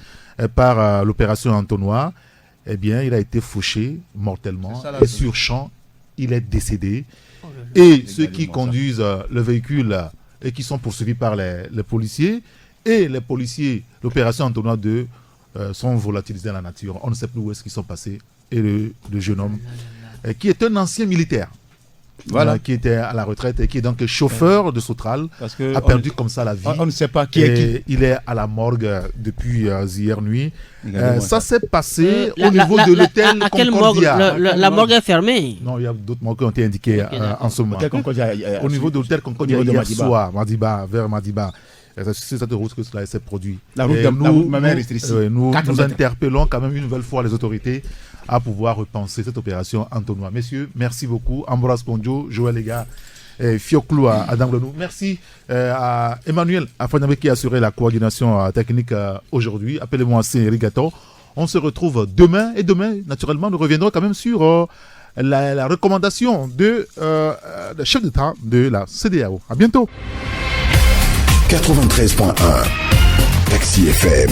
par l'opération Entonnoir. Eh bien, il a été fauché mortellement et sur champ, il est décédé. Et ceux qui conduisent le véhicule et qui sont poursuivis par les policiers, et les policiers, l'opération Entonnoir 2, sont volatilisés dans la nature. On ne sait plus où est-ce qu'ils sont passés. Et le jeune homme, qui est un ancien militaire, qui était à la retraite et qui est donc chauffeur de Sotral, a perdu comme ça la vie. On ne sait pas qui est qui. Il est à la morgue depuis hier nuit. Ça s'est passé au niveau de l'hôtel Concordia. La morgue est fermée. Non, il y a d'autres morgues qui ont été indiquées en ce moment. Au niveau de l'hôtel Concordia, hier soir, vers Madiba. C'est cette route que cela s'est produit. La route de nous interpellons quand même une nouvelle fois les autorités à pouvoir repenser cette opération Entonnoir. Messieurs, merci beaucoup. Ambroise Ponjo, Joël Lega, Fioclou à Danglenou. Merci à Emmanuel Afanyame qui a assuré la coordination technique aujourd'hui. Appelez-moi Cédric Gato. On se retrouve demain. Et demain, naturellement, nous reviendrons quand même sur la recommandation de chef d'État de la CEDEAO. À bientôt. 93.1 Taxi FM.